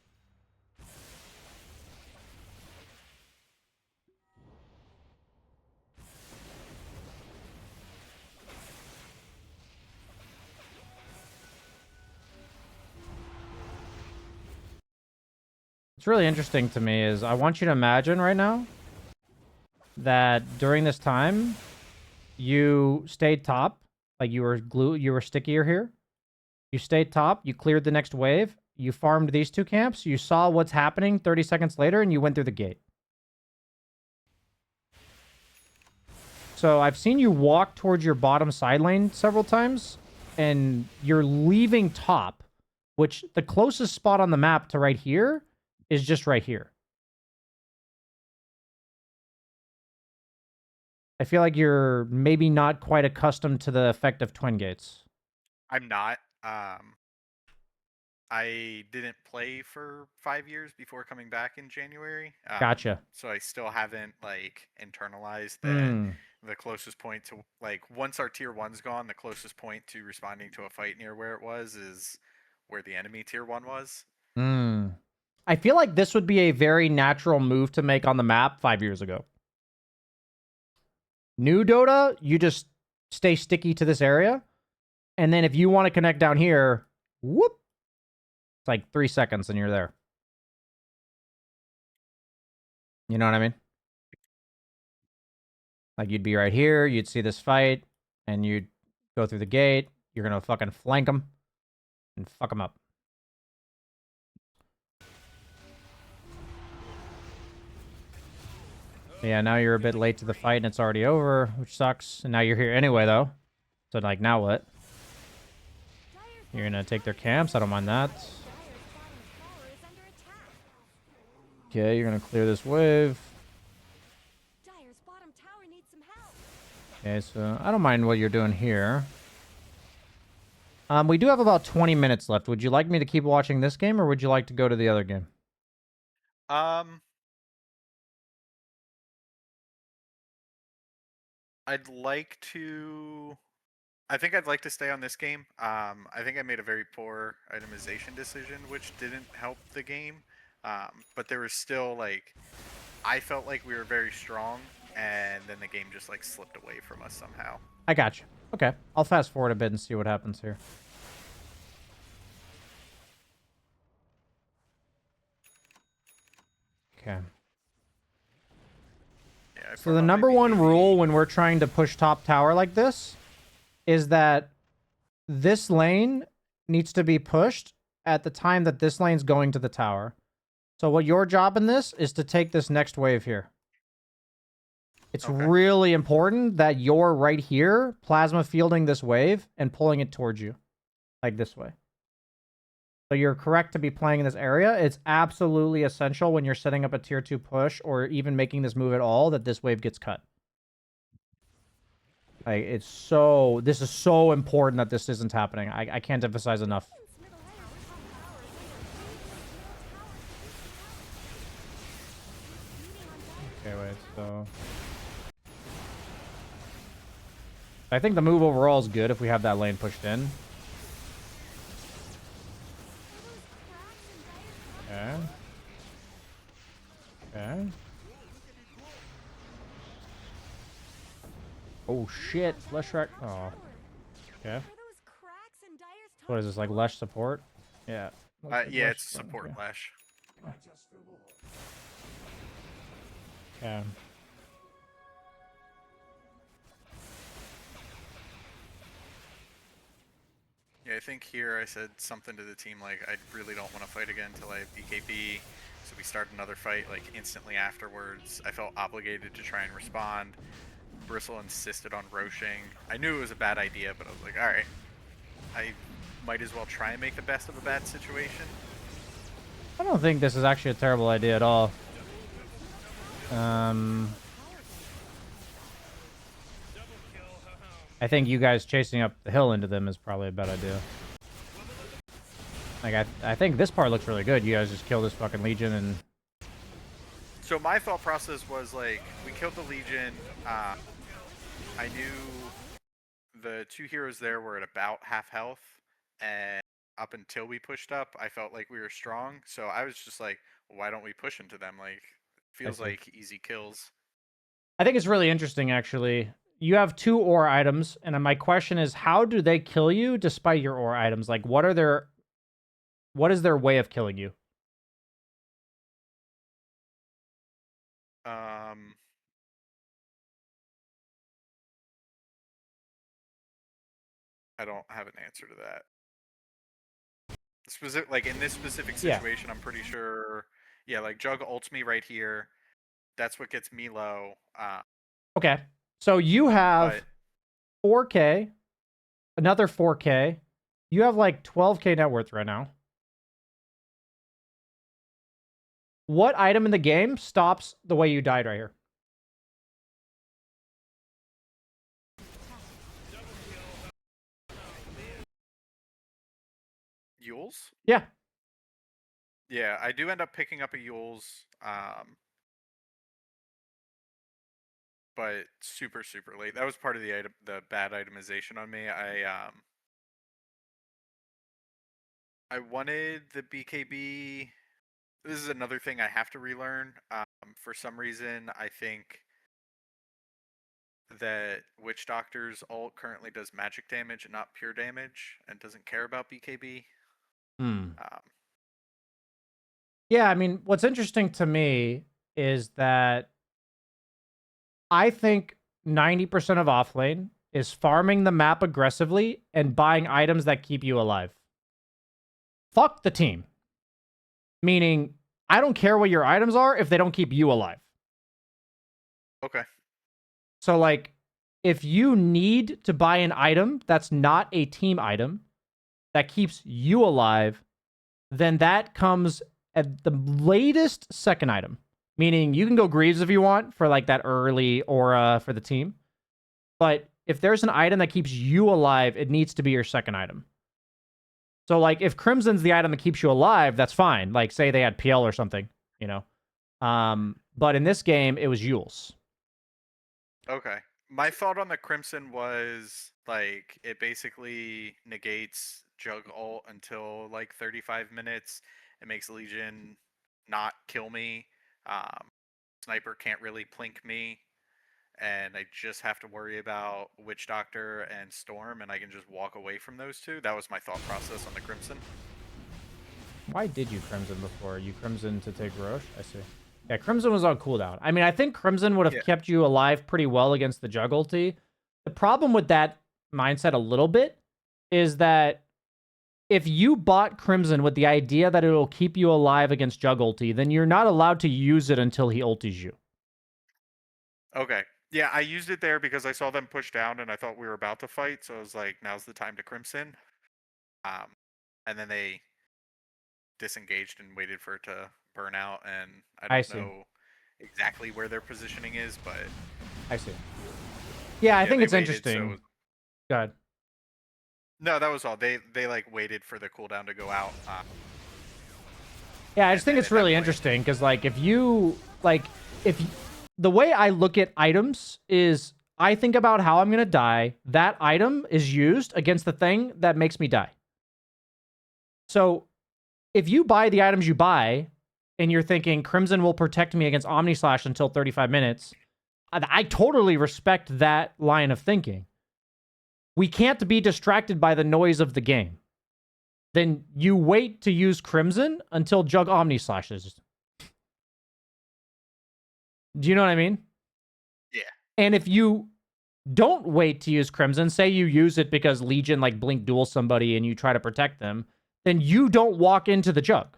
What's really interesting to me is I want you to imagine right now that during this time you stayed top, like you were stickier here. You stayed top, you cleared the next wave, you farmed these two camps, you saw what's happening 30 seconds later, and you went through the gate. So I've seen you walk towards your bottom side lane several times, and you're leaving top, which the closest spot on the map to right here is just right here. I feel like you're maybe not quite accustomed to the effect of twin gates. I'm not. I didn't play for 5 years before coming back in January. Gotcha. So I still haven't like internalized that the closest point to like once our tier one's gone, the closest point to responding to a fight near where it was is where the enemy tier one was. I feel like this would be a very natural move to make on the map 5 years ago. New Dota, you just stay sticky to this area. And then if you want to connect down here, whoop. It's like 3 seconds and you're there. You know what I mean? Like you'd be right here, you'd see this fight, and you'd go through the gate. You're going to fucking flank them and fuck them up. Yeah, now you're a bit late to the fight and it's already over, which sucks. And now you're here anyway, though. So, like, now what? You're gonna take their camps? I don't mind that. Okay, you're gonna clear this wave. Okay, so I don't mind what you're doing here. We do have about 20 minutes left. Would you like me to keep watching this game, or would you like to go to the other game? I'd like to. I think I'd like to stay on this game. I think I made a very poor itemization decision, which didn't help the game. But there was still like, I felt like we were very strong, and then the game just like slipped away from us somehow. I got you. Okay, I'll fast forward a bit and see what happens here. Okay. Yeah, so the number one rule when we're trying to push top tower like this is that this lane needs to be pushed at the time that this lane's going to the tower. So what your job in this is to take this next wave here. It's really important that you're right here, plasma fielding this wave and pulling it towards you. Like this way. So you're correct to be playing in this area. It's absolutely essential when you're setting up a tier 2 push or even making this move at all that this wave gets cut. Like, this is so important that this isn't happening. I can't emphasize enough. Okay, wait, so... I think the move overall is good if we have that lane pushed in. Okay. Okay. Oh shit, Lesh Rack. Oh. Okay. What is this, like Lesh support? Yeah. Yeah, it's support Lesh. Okay. Yeah, I think here I said something to the team like, I really don't want to fight again until I have BKB. So we start another fight like instantly afterwards. I felt obligated to try and respond. Bristle insisted on roshing. I knew it was a bad idea, but I was like, alright. I might as well try and make the best of a bad situation. I don't think this is actually a terrible idea at all. I think you guys chasing up the hill into them is probably a bad idea. Like, I think this part looks really good. You guys just kill this fucking Legion and... So my thought process was, like, we killed the Legion. I knew the two heroes there were at about half health, and up until we pushed up, I felt like we were strong. So I was just like, why don't we push into them? Like, I feels see. like easy kills. I think it's really interesting, actually. You have 2 ore items, and my question is, how do they kill you despite your ore items? Like, what is their way of killing you? Um, I don't have an answer to that. Specific, like in this specific Yeah. situation, I'm pretty sure. Yeah, like Jug ults me right here. That's what gets me low. Okay. So you have But 4K, another 4K. You have like 12K net worth right now. What item in the game stops the way you died right here? Yules? Yeah. Yeah, I do end up picking up a Yules. But super super late. That was part of the bad itemization on me. I wanted the BKB. This is another thing I have to relearn. For some reason, I think that Witch Doctor's ult currently does magic damage and not pure damage, and doesn't care about BKB. Hmm. Um, Yeah, I mean, what's interesting to me is that I think 90% of offlane is farming the map aggressively and buying items that keep you alive. Fuck the team. Meaning, I don't care what your items are if they don't keep you alive. okay. So, like, if you need to buy an item that's not a team item that keeps you alive, then that comes at the latest second item. Meaning, you can go Greaves if you want for like that early aura for the team. But if there's an item that keeps you alive, it needs to be your second item. So, like, if Crimson's the item that keeps you alive, that's fine. Like, say they had PL or something, you know. But in this game, it was Yules. Okay. My thought on the Crimson was like it basically negates Jug ult until like 35 minutes. It makes Legion not kill me. Sniper can't really plink me, and I just have to worry about Witch Doctor and Storm, and I can just walk away from those two. That was my thought process on the Crimson. Why did you Crimson before? You Crimson to take Roche? I see. Yeah, Crimson was on cooldown. I mean, I think Crimson would have Yeah. kept you alive pretty well against the Jug ulti. The problem with that mindset a little bit is that if you bought Crimson with the idea that it'll keep you alive against Jug ulti, then you're not allowed to use it until he ultis you. Okay. Yeah, I used it there because I saw them push down, and I thought we were about to fight, so I was like, now's the time to Crimson. Um, and then they disengaged and waited for it to burn out, and I I don't see. know exactly where their positioning is, but I see. Yeah, I yeah, think they it's waited. interesting. God. No, that was all. They like waited for the cooldown to go out, Yeah, I and just think then it's at that really point, interesting because, like, the way I look at items is I think about how I'm going to die. That item is used against the thing that makes me die. So if you buy the items you buy and you're thinking Crimson will protect me against Omni Slash until 35 minutes, I totally respect that line of thinking. We can't be distracted by the noise of the game. Then you wait to use Crimson until Jug Omni Slashes. Do you know what I mean? yeah. And if you don't wait to use Crimson, say you use it because Legion like blink duel somebody and you try to protect them, then you don't walk into the Jug.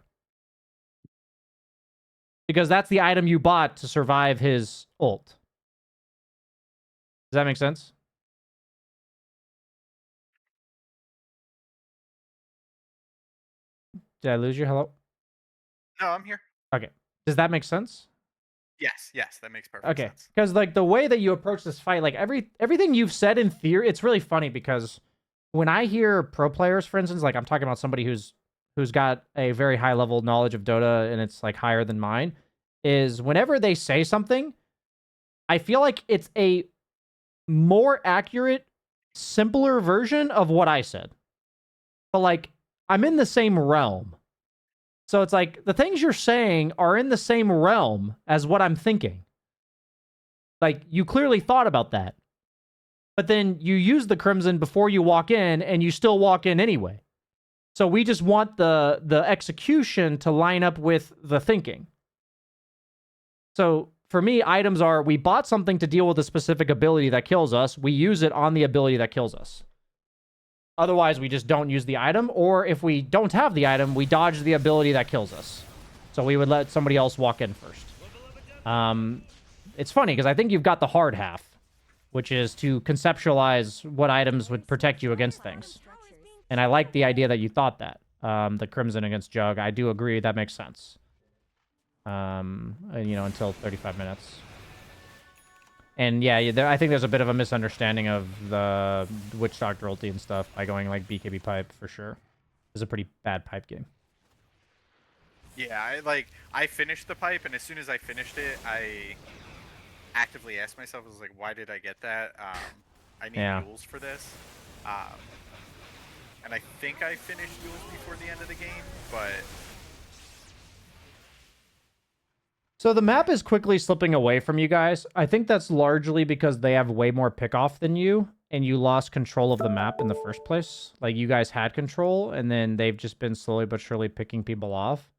Because that's the item you bought to survive his ult. Does that make sense? Did I lose you? Hello? No, I'm here. Okay. Does that make sense? Yes, yes, that makes perfect Okay. sense. Because like the way that you approach this fight, like everything you've said in theory, it's really funny because when I hear pro players, for instance, like I'm talking about somebody who's got a very high level knowledge of Dota and it's like higher than mine, is whenever they say something, I feel like it's a more accurate simpler version of what I said. But like, I'm in the same realm. So it's like the things you're saying are in the same realm as what I'm thinking. Like, you clearly thought about that. But then you use the Crimson before you walk in, and you still walk in anyway. So we just want the execution to line up with the thinking. So for me, items are, we bought something to deal with a specific ability that kills us. We use it on the ability that kills us. Otherwise, we just don't use the item. Or if we don't have the item, we dodge the ability that kills us. So we would let somebody else walk in first. It's funny because I think you've got the hard half, which is to conceptualize what items would protect you against things. And I like the idea that you thought that. The Crimson against Jug. I do agree that makes sense. Until 35 minutes. And yeah, I think there's a bit of a misunderstanding of the Witch Doctor ulti and stuff by going like BKB pipe for sure. It's a pretty bad pipe game. Yeah, I finished the pipe, and as soon as I finished it, I actively asked myself, I was like, why did I get that? I need Yules for this. And I think I finished Yules before the end of the game, but... So the map is quickly slipping away from you guys. I think that's largely because they have way more pickoff than you, and you lost control of the map in the first place. Like, you guys had control, and then they've just been slowly but surely picking people off.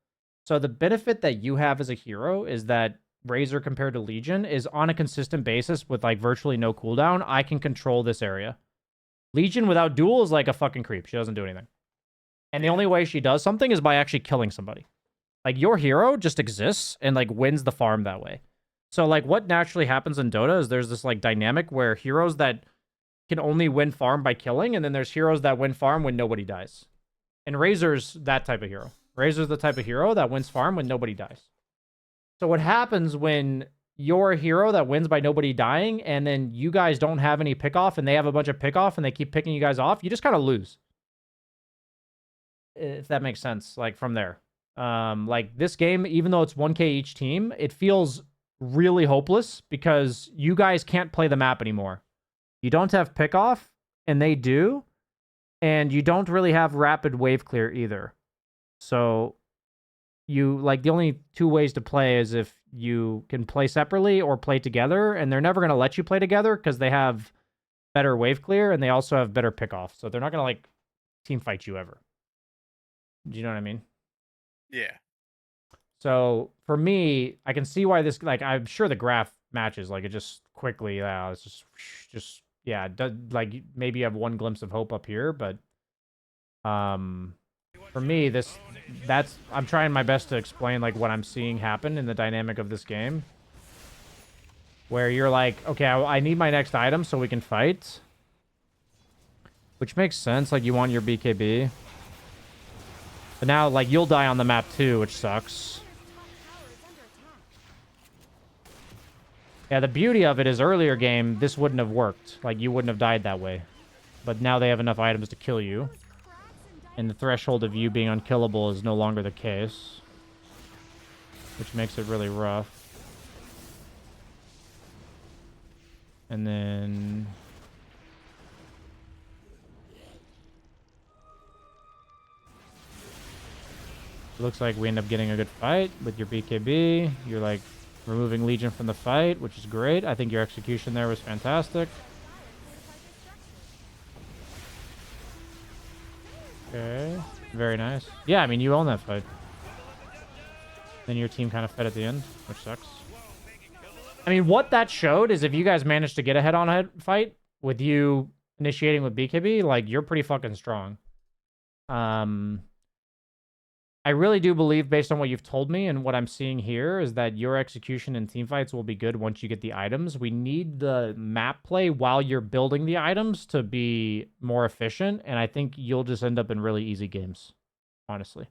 So the benefit that you have as a hero is that Razor compared to Legion is on a consistent basis with, like, virtually no cooldown. I can control this area. Legion without duel is like a fucking creep. She doesn't do anything. And the only way she does something is by actually killing somebody. Like, your hero just exists and, like, wins the farm that way. So, like, what naturally happens in Dota is there's this, like, dynamic where heroes that can only win farm by killing, and then there's heroes that win farm when nobody dies. And Razor's that type of hero. Razor's the type of hero that wins farm when nobody dies. So what happens when you're a hero that wins by nobody dying, and then you guys don't have any pick-off, and they have a bunch of pick-off, and they keep picking you guys off, you just kind of lose. If that makes sense, like, from there. Like, this game, even though it's 1k each team, it feels really hopeless because you guys can't play the map anymore. You don't have pick-off, and they do, and you don't really have rapid wave clear either. So, the only two ways to play is if you can play separately or play together, and they're never going to let you play together because they have better wave clear, and they also have better pick-off. So they're not going to, like, team fight you ever. Do you know what I mean? Yeah. So for me, I can see why this, like, I'm sure the graph matches, like, it just quickly, it's just yeah, like, maybe you have one glimpse of hope up here, but for me, I'm trying my best to explain, like, what I'm seeing happen in the dynamic of this game, where you're like, okay, I need my next item so we can fight, which makes sense. Like, you want your BKB. But now, like, you'll die on the map too, which sucks. Yeah, the beauty of it is earlier game, this wouldn't have worked. Like, you wouldn't have died that way. But now they have enough items to kill you. And the threshold of you being unkillable is no longer the case. Which makes it really rough. And then... looks like we end up getting a good fight with your BKB. You're, like, removing Legion from the fight, which is great. I think your execution there was fantastic. Okay. Very nice. Yeah, I mean, you own that fight. Then your team kind of fed at the end, which sucks. I mean, what that showed is if you guys managed to get a head-on-head fight with you initiating with BKB, like, you're pretty fucking strong. I really do believe, based on what you've told me and what I'm seeing here, is that your execution in teamfights will be good once you get the items. We need the map play while you're building the items to be more efficient, and I think you'll just end up in really easy games, honestly.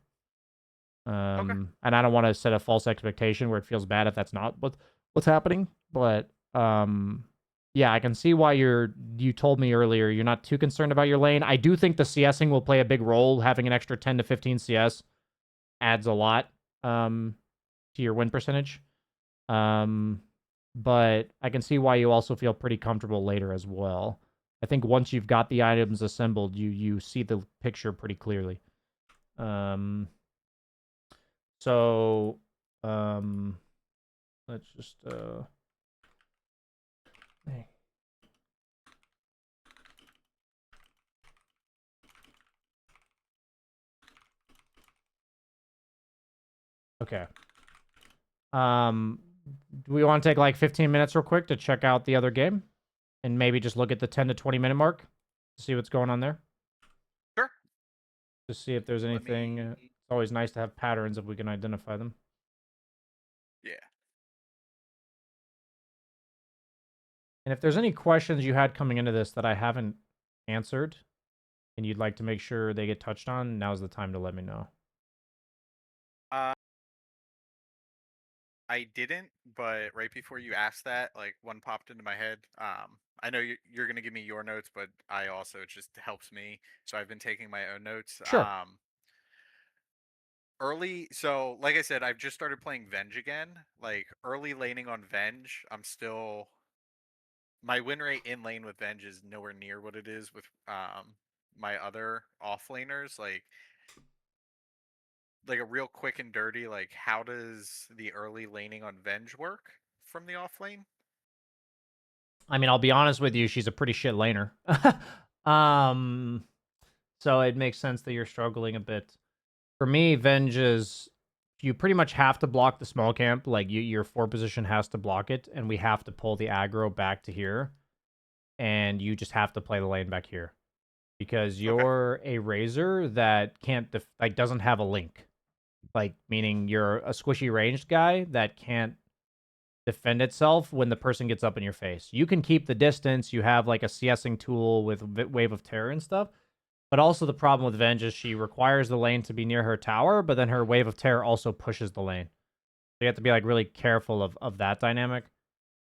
Okay. And I don't want to set a false expectation where it feels bad if that's not what's happening, but yeah, I can see why you told me earlier you're not too concerned about your lane. I do think the CSing will play a big role. Having an extra 10 to 15 CS adds a lot to your win percentage. But I can see why you also feel pretty comfortable later as well. I think once you've got the items assembled, you see the picture pretty clearly. Um, so, let's just hey. Okay. Do we want to take like 15 minutes real quick to check out the other game and maybe just look at the 10 to 20 minute mark to see what's going on there? Sure. To see if there's Let anything. me. It's always nice to have patterns if we can identify them. Yeah. And if there's any questions you had coming into this that I haven't answered and you'd like to make sure they get touched on, now's the time to let me know. Uh, I didn't, but right before you asked that, like one popped into my head. I know you're gonna give me your notes, but I also it just helps me. So I've been taking my own notes. Sure. Early. So like I said, I've just started playing Venge again. Like early laning on Venge, I'm still my win rate in lane with Venge is nowhere near what it is with my other offlaners. Like a real quick and dirty, like how does the early laning on Venge work from the offlane? I mean, I'll be honest with you, she's a pretty shit laner. um, so it makes sense that you're struggling a bit. For me, Venge is you pretty much have to block the small camp. Like your 4 position has to block it, and we have to pull the aggro back to here, and you just have to play the lane back here because Okay. you're a Razor that can't like doesn't have a link. Like meaning you're a squishy ranged guy that can't defend itself when the person gets up in your face. You can keep the distance. You have like a CSing tool with Wave of Terror and stuff. But also the problem with Venge is she requires the lane to be near her tower, but then her Wave of Terror also pushes the lane. So you have to be like really careful of that dynamic.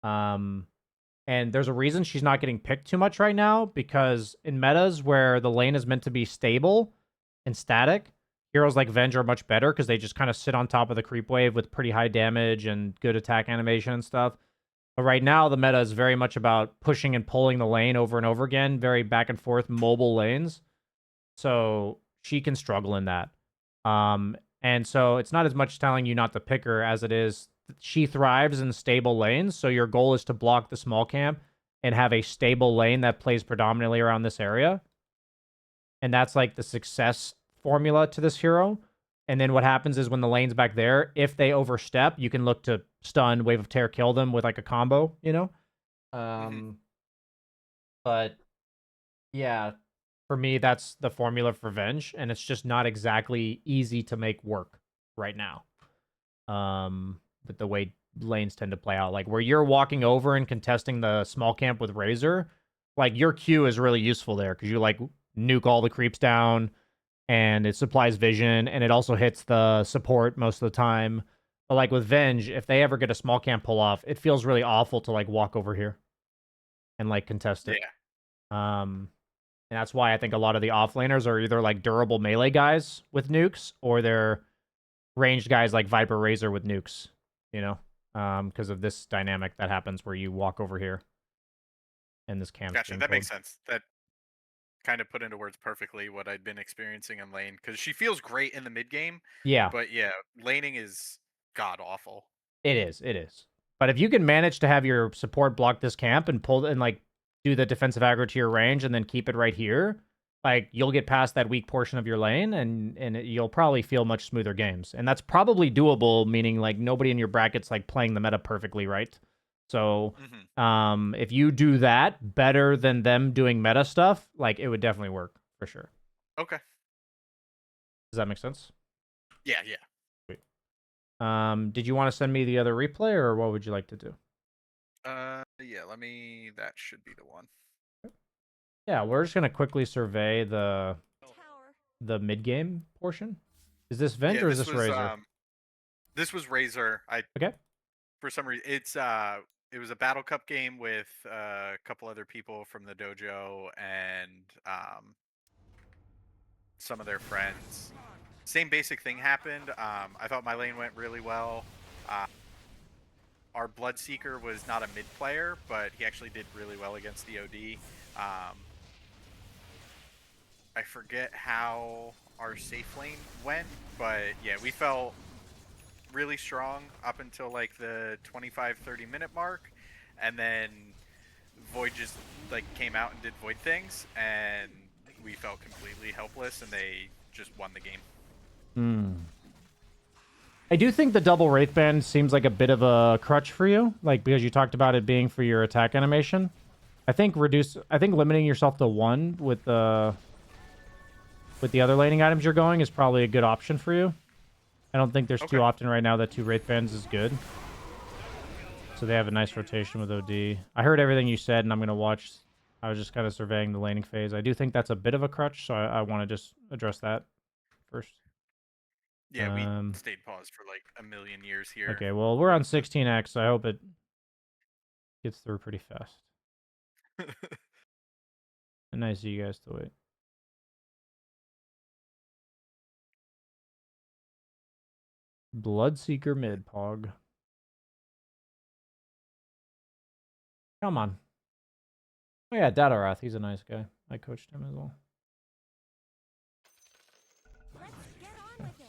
Um, and there's a reason she's not getting picked too much right now because in metas where the lane is meant to be stable and static, heroes like Venge are much better because they just kind of sit on top of the creep wave with pretty high damage and good attack animation and stuff. But right now, the meta is very much about pushing and pulling the lane over and over again, very back and forth mobile lanes. So she can struggle in that. And so it's not as much telling you not to pick her as it is she thrives in stable lanes. So your goal is to block the small camp and have a stable lane that plays predominantly around this area. And that's like the success formula to this hero. And then what happens is when the lane's back there, if they overstep, you can look to stun, Wave of Terror, kill them with like a combo, you know? Hmm. Um, but yeah, for me, that's the formula for Venge, and it's just not exactly easy to make work right now. With the way lanes tend to play out, like where you're walking over and contesting the small camp with Razor, like your Q is really useful there because you like nuke all the creeps down, and it supplies vision, and it also hits the support most of the time. But like with Venge, if they ever get a small camp pull off, it feels really awful to like walk over here and like contest it. Yeah. Um, and that's why I think a lot of the offlaners are either like durable melee guys with nukes or they're ranged guys like Viper Razor with nukes, you know, because of this dynamic that happens where you walk over here and this camp's Gotcha. being That pulled. makes sense. That kind of put into words perfectly what I'd been experiencing in lane because she feels great in the mid game, Yeah, but yeah, laning is god awful. it is. It is. But if you can manage to have your support block this camp and pull and like do the defensive aggro to your range and then keep it right here, like you'll get past that weak portion of your lane and you'll probably feel much smoother games. And that's probably doable, meaning like nobody in your bracket's like playing the meta perfectly, right? So, Hmm. if you do that better than them doing meta stuff, like it would definitely work for sure. Okay. Does that make sense? Yeah, yeah. Sweet. Did you want to send me the other replay or what would you like to do? Yeah, let me that should be the one. Yeah, we're just gonna quickly survey the mid game portion. Is this Venge Yeah, or is this Razor? this was Razor. I Okay. for some reason it was a battle cup game with a couple other people from the dojo and some of their friends. Same basic thing happened. I thought my lane went really well. Uh, our Bloodseeker was not a mid player, but he actually did really well against the OD. I forget how our safe lane went, but yeah, we felt really strong up until like the 25-30 minute mark, and then Void just like came out and did Void things, and we felt completely helpless, and they just won the game. I do think the double Wraith Band seems like a bit of a crutch for you, like because you talked about it being for your attack animation. I think limiting yourself to one with the other laning items you're going is probably a good option for you. I don't think there's too often right now that 2 Wraith Bands is good. So they have a nice rotation with OD. I heard everything you said, and I'm going to watch. I was just kind of surveying the laning phase. I do think that's a bit of a crutch, so I want to just address that first. Yeah, we stayed paused for like a million years here. Okay, well, we're on 16x, so I hope it gets through pretty fast. And nice of you guys to wait. Bloodseeker mid, Pog. Come on. Oh yeah, Datarath, he's a nice guy. I coached him as well. Let's get on with it.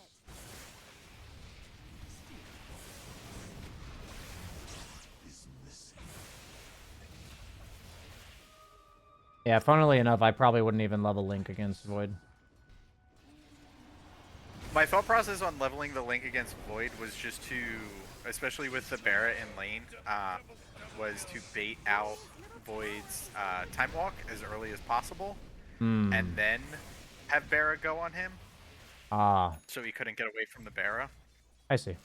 Yeah, funnily enough, I probably wouldn't even level Link against Void. My thought process on leveling the Link against Void was just to, especially with the Barret in lane, was to bait out Void's Time Walk as early as possible, and then have Barret go on him. So he couldn't get away from the Barret. I see.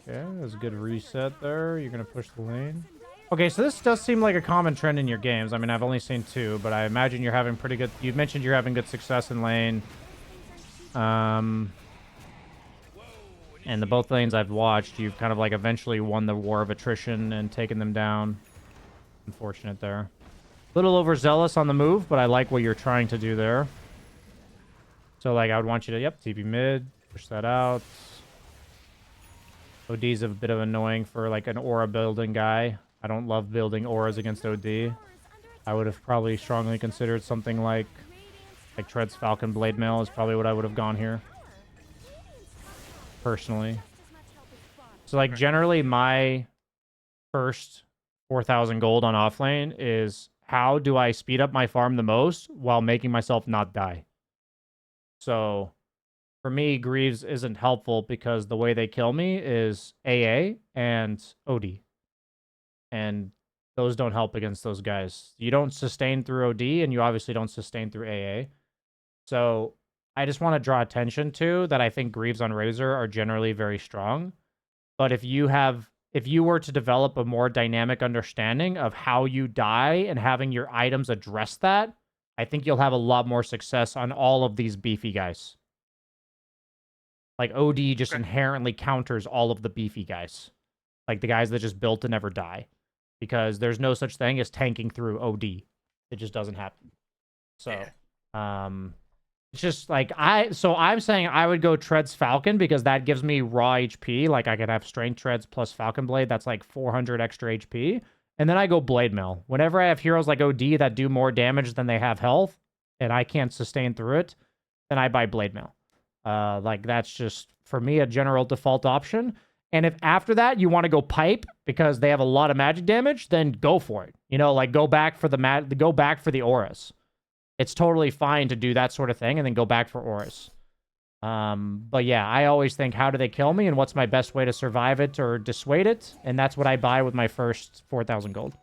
Okay, that's a good reset there. You're going to push the lane. Okay, so this does seem like a common trend in your games. I mean, I've only seen 2, but I imagine you're having pretty good... You mentioned you're having good success in lane. And the both lanes I've watched, you've kind of like eventually won the war of attrition and taken them down. Unfortunate there. A little overzealous on the move, but I like what you're trying to do there. So, like, I would want you to, TP mid, push that out. OD's a bit of annoying for, like, an aura building guy. I don't love building auras against OD. I would have probably strongly considered something like Tread's Falcon Blade Mail is probably what I would have gone here. Personally. So, like, generally my first 4,000 gold on offlane is how do I speed up my farm the most while making myself not die? So, for me, Greaves isn't helpful because the way they kill me is AA and OD. And those don't help against those guys. You don't sustain through OD, and you obviously don't sustain through AA. So I just want to draw attention to that I think Greaves on Razor are generally very strong. But if you were to develop a more dynamic understanding of how you die and having your items address that, I think you'll have a lot more success on all of these beefy guys. Like, OD just inherently counters all of the beefy guys. Like, the guys that just built to never die. Because there's no such thing as tanking through OD. It just doesn't happen. So, it's just like, so I'm saying I would go Treads Falcon because that gives me raw HP. Like, I could have Strength Treads plus Falcon Blade. That's like 400 extra HP. And then I go Blade Mail. Whenever I have heroes like OD that do more damage than they have health, and I can't sustain through it, then I buy Blade Mail. Like, that's just, for me, a general default option. And if after that you want to go pipe because they have a lot of magic damage, then go for it. You know, like, go back for the auras. It's totally fine to do that sort of thing and then go back for auras. But yeah, I always think, how do they kill me and what's my best way to survive it or dissuade it? And that's what I buy with my first 4,000 gold.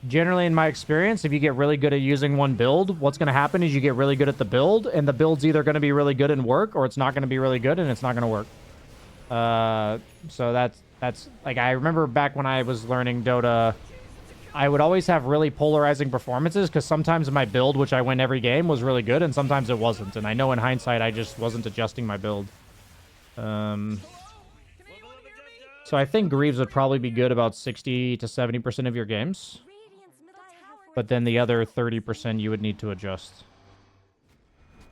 Generally, in my experience, if you get really good at using one build, what's going to happen is you get really good at the build, and the build's either going to be really good and work, or it's not going to be really good and it's not going to work. So that's like, I remember back when I was learning Dota, I would always have really polarizing performances because sometimes my build, which I win every game, was really good, and sometimes it wasn't. And I know in hindsight, I just wasn't adjusting my build. So I think Greaves would probably be good about 60 to 70% of your games. but then the other 30% you would need to adjust.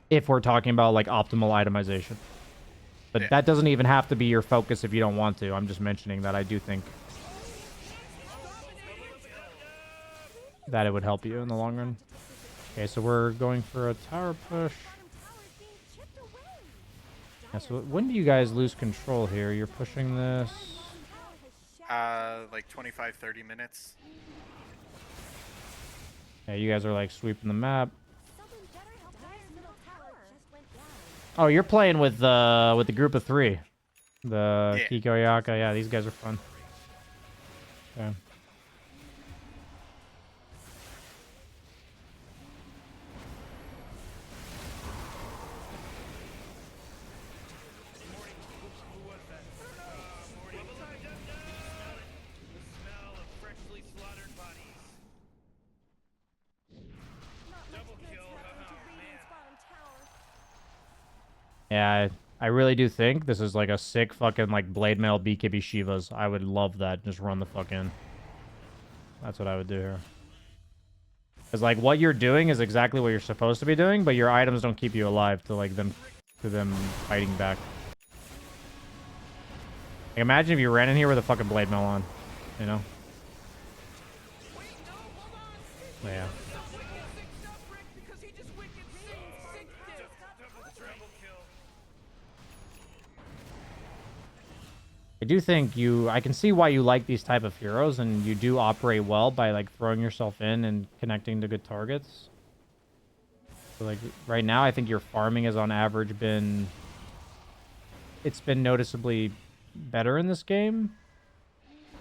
If we're talking about like optimal itemization. But Yeah. that doesn't even have to be your focus if you don't want to. I'm just mentioning that I do think that it would help you in the long run. Okay, so we're going for a tower push. Yeah, so when do you guys lose control here? You're pushing this. Like 25-30 minutes. Yeah, you guys are like sweeping the map. Oh, you're playing with the group of 3. The Yeah. Kiko Yaka. Yeah, these guys are fun. Okay. Yeah, I really do think this is like a sick fucking like blade mail BKB Shivas. I would love that. Just run the fuck in. That's what I would do here. Because like what you're doing is exactly what you're supposed to be doing, but your items don't keep you alive to like them fighting back. Like, imagine if you ran in here with a fucking blade mail on, you know? But yeah. I do think I can see why you like these type of heroes, and you do operate well by like throwing yourself in and connecting to good targets. So like right now, I think your farming has on average it's been noticeably better in this game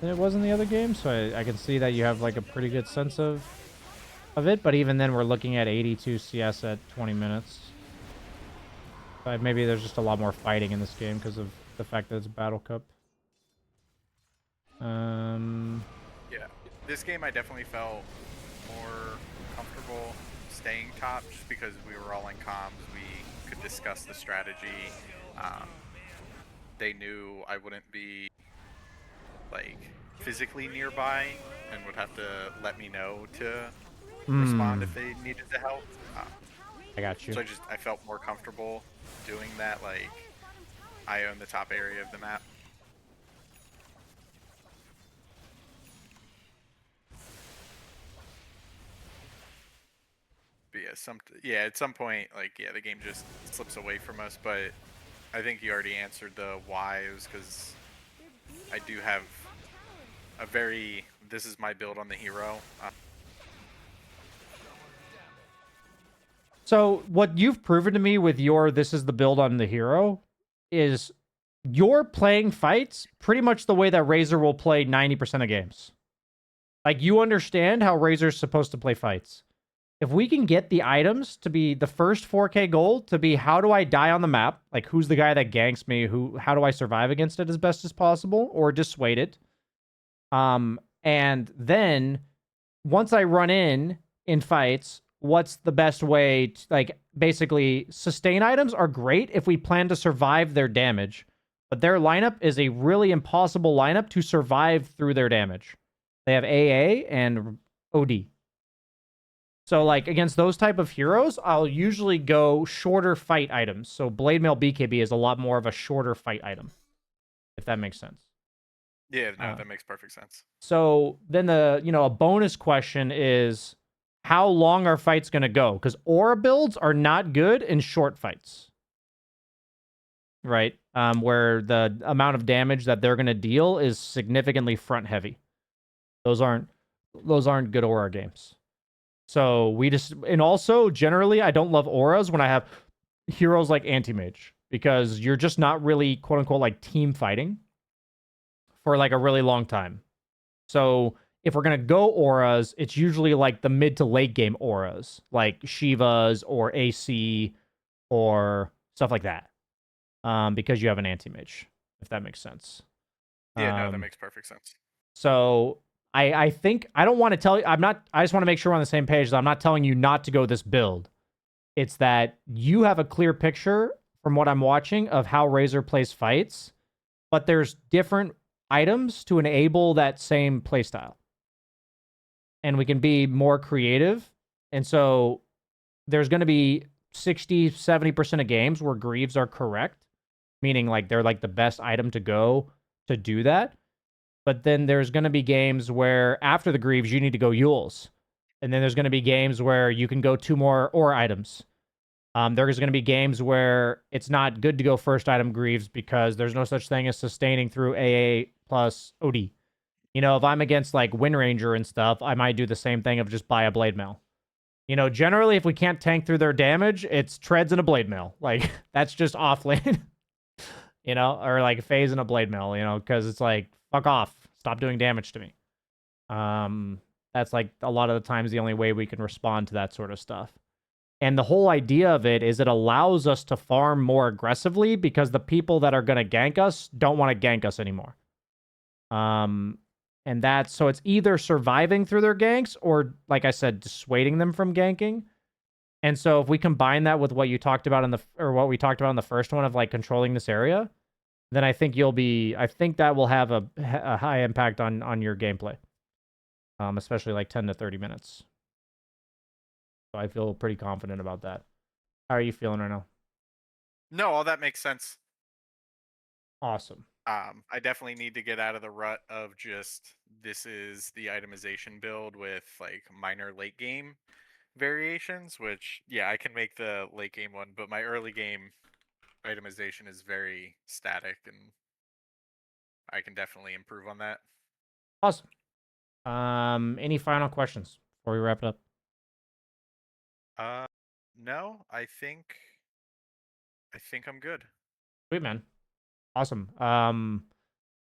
than it was in the other games. So I can see that you have like a pretty good sense of it. But even then, we're looking at 82 CS at 20 minutes. But maybe there's just a lot more fighting in this game because of the fact that it's a battle cup. Yeah, this game I definitely felt more comfortable staying top just because we were all in comms. We could discuss the strategy. They knew I wouldn't be like physically nearby and would have to let me know to respond if they needed the help. I got you. So I felt more comfortable doing that. Like I own the top area of the map. But yeah, at some point, like, yeah, the game just slips away from us, but I think you already answered the why. It was because I do have this is my build on the hero. So what you've proven to me with your this is the build on the hero is you're playing fights pretty much the way that Razor will play 90% of games. Like, you understand how Razor's supposed to play fights. If we can get the items to be the first 4K goal to be how do I die on the map? Like, who's the guy that ganks me? How do I survive against it as best as possible or dissuade it? And then once I run in fights, what's the best way to, like, basically sustain items are great if we plan to survive their damage, but their lineup is a really impossible lineup to survive through their damage. They have AA and OD. So, like, against those type of heroes, I'll usually go shorter fight items. So, Blade Mail BKB is a lot more of a shorter fight item, if that makes sense. Yeah, no, that makes perfect sense. So, then a bonus question is, how long are fights going to go? Because aura builds are not good in short fights. Right? Where the amount of damage that they're going to deal is significantly front heavy. Those aren't good aura games. So and also generally I don't love auras when I have heroes like Anti-Mage, because you're just not really quote unquote like team fighting for like a really long time. So if we're going to go auras, it's usually like the mid to late game auras, like Shivas or AC or stuff like that. Because you have an Anti-Mage, if that makes sense. Yeah, no, that makes perfect sense. So I think I don't want to tell you. I just want to make sure we're on the same page. I'm not telling you not to go this build. It's that you have a clear picture from what I'm watching of how Razor plays fights, but there's different items to enable that same playstyle. and we can be more creative. And so there's going to be 60, 70% of games where Greaves are correct, meaning like they're like the best item to go to do that. But then there's going to be games where after the Greaves, you need to go Yules. And then there's going to be games where you can go 2 more ore items. There's going to be games where it's not good to go first item Greaves because there's no such thing as sustaining through AA plus OD. You know, if I'm against like Wind Ranger and stuff, I might do the same thing of just buy a Blade Mail. You know, generally, if we can't tank through their damage, it's treads and a Blade Mail. Like, that's just Offlane, you know, or like phase and a Blade Mail, you know, because it's like, fuck off. Stop doing damage to me. That's like a lot of the times the only way we can respond to that sort of stuff. And the whole idea of it is it allows us to farm more aggressively because the people that are going to gank us don't want to gank us anymore. And that's so it's either surviving through their ganks or, like I said, dissuading them from ganking. And so if we combine that with what you talked about what we talked about in the first one of like controlling this area, then I think I think that will have a high impact on your gameplay. Especially like 10 to 30 minutes. So I feel pretty confident about that. How are you feeling right now? No, all that makes sense. Awesome. I definitely need to get out of the rut of just this is the itemization build with like minor late game variations, which yeah, I can make the late game one, but my early game itemization is very static and I can definitely improve on that. Awesome. Any final questions before we wrap it up? No, I think I'm good. Sweet, man. Awesome.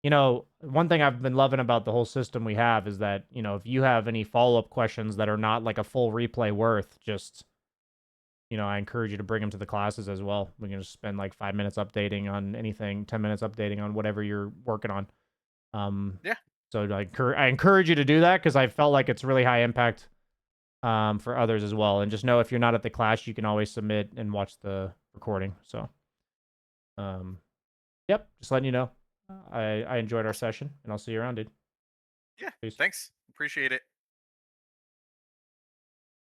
You know, one thing I've been loving about the whole system we have is that, you know, if you have any follow-up questions that are not like a full replay worth, just, you know, I encourage you to bring them to the classes as well. We can just spend like 5 minutes updating on anything, 10 minutes updating on whatever you're working on. Yeah. So I encourage you to do that because I felt like it's really high impact for others as well. And just know if you're not at the class, you can always submit and watch the recording. So, yep, just letting you know. I enjoyed our session, and I'll see you around, dude. Yeah. Peace. Thanks. Appreciate it.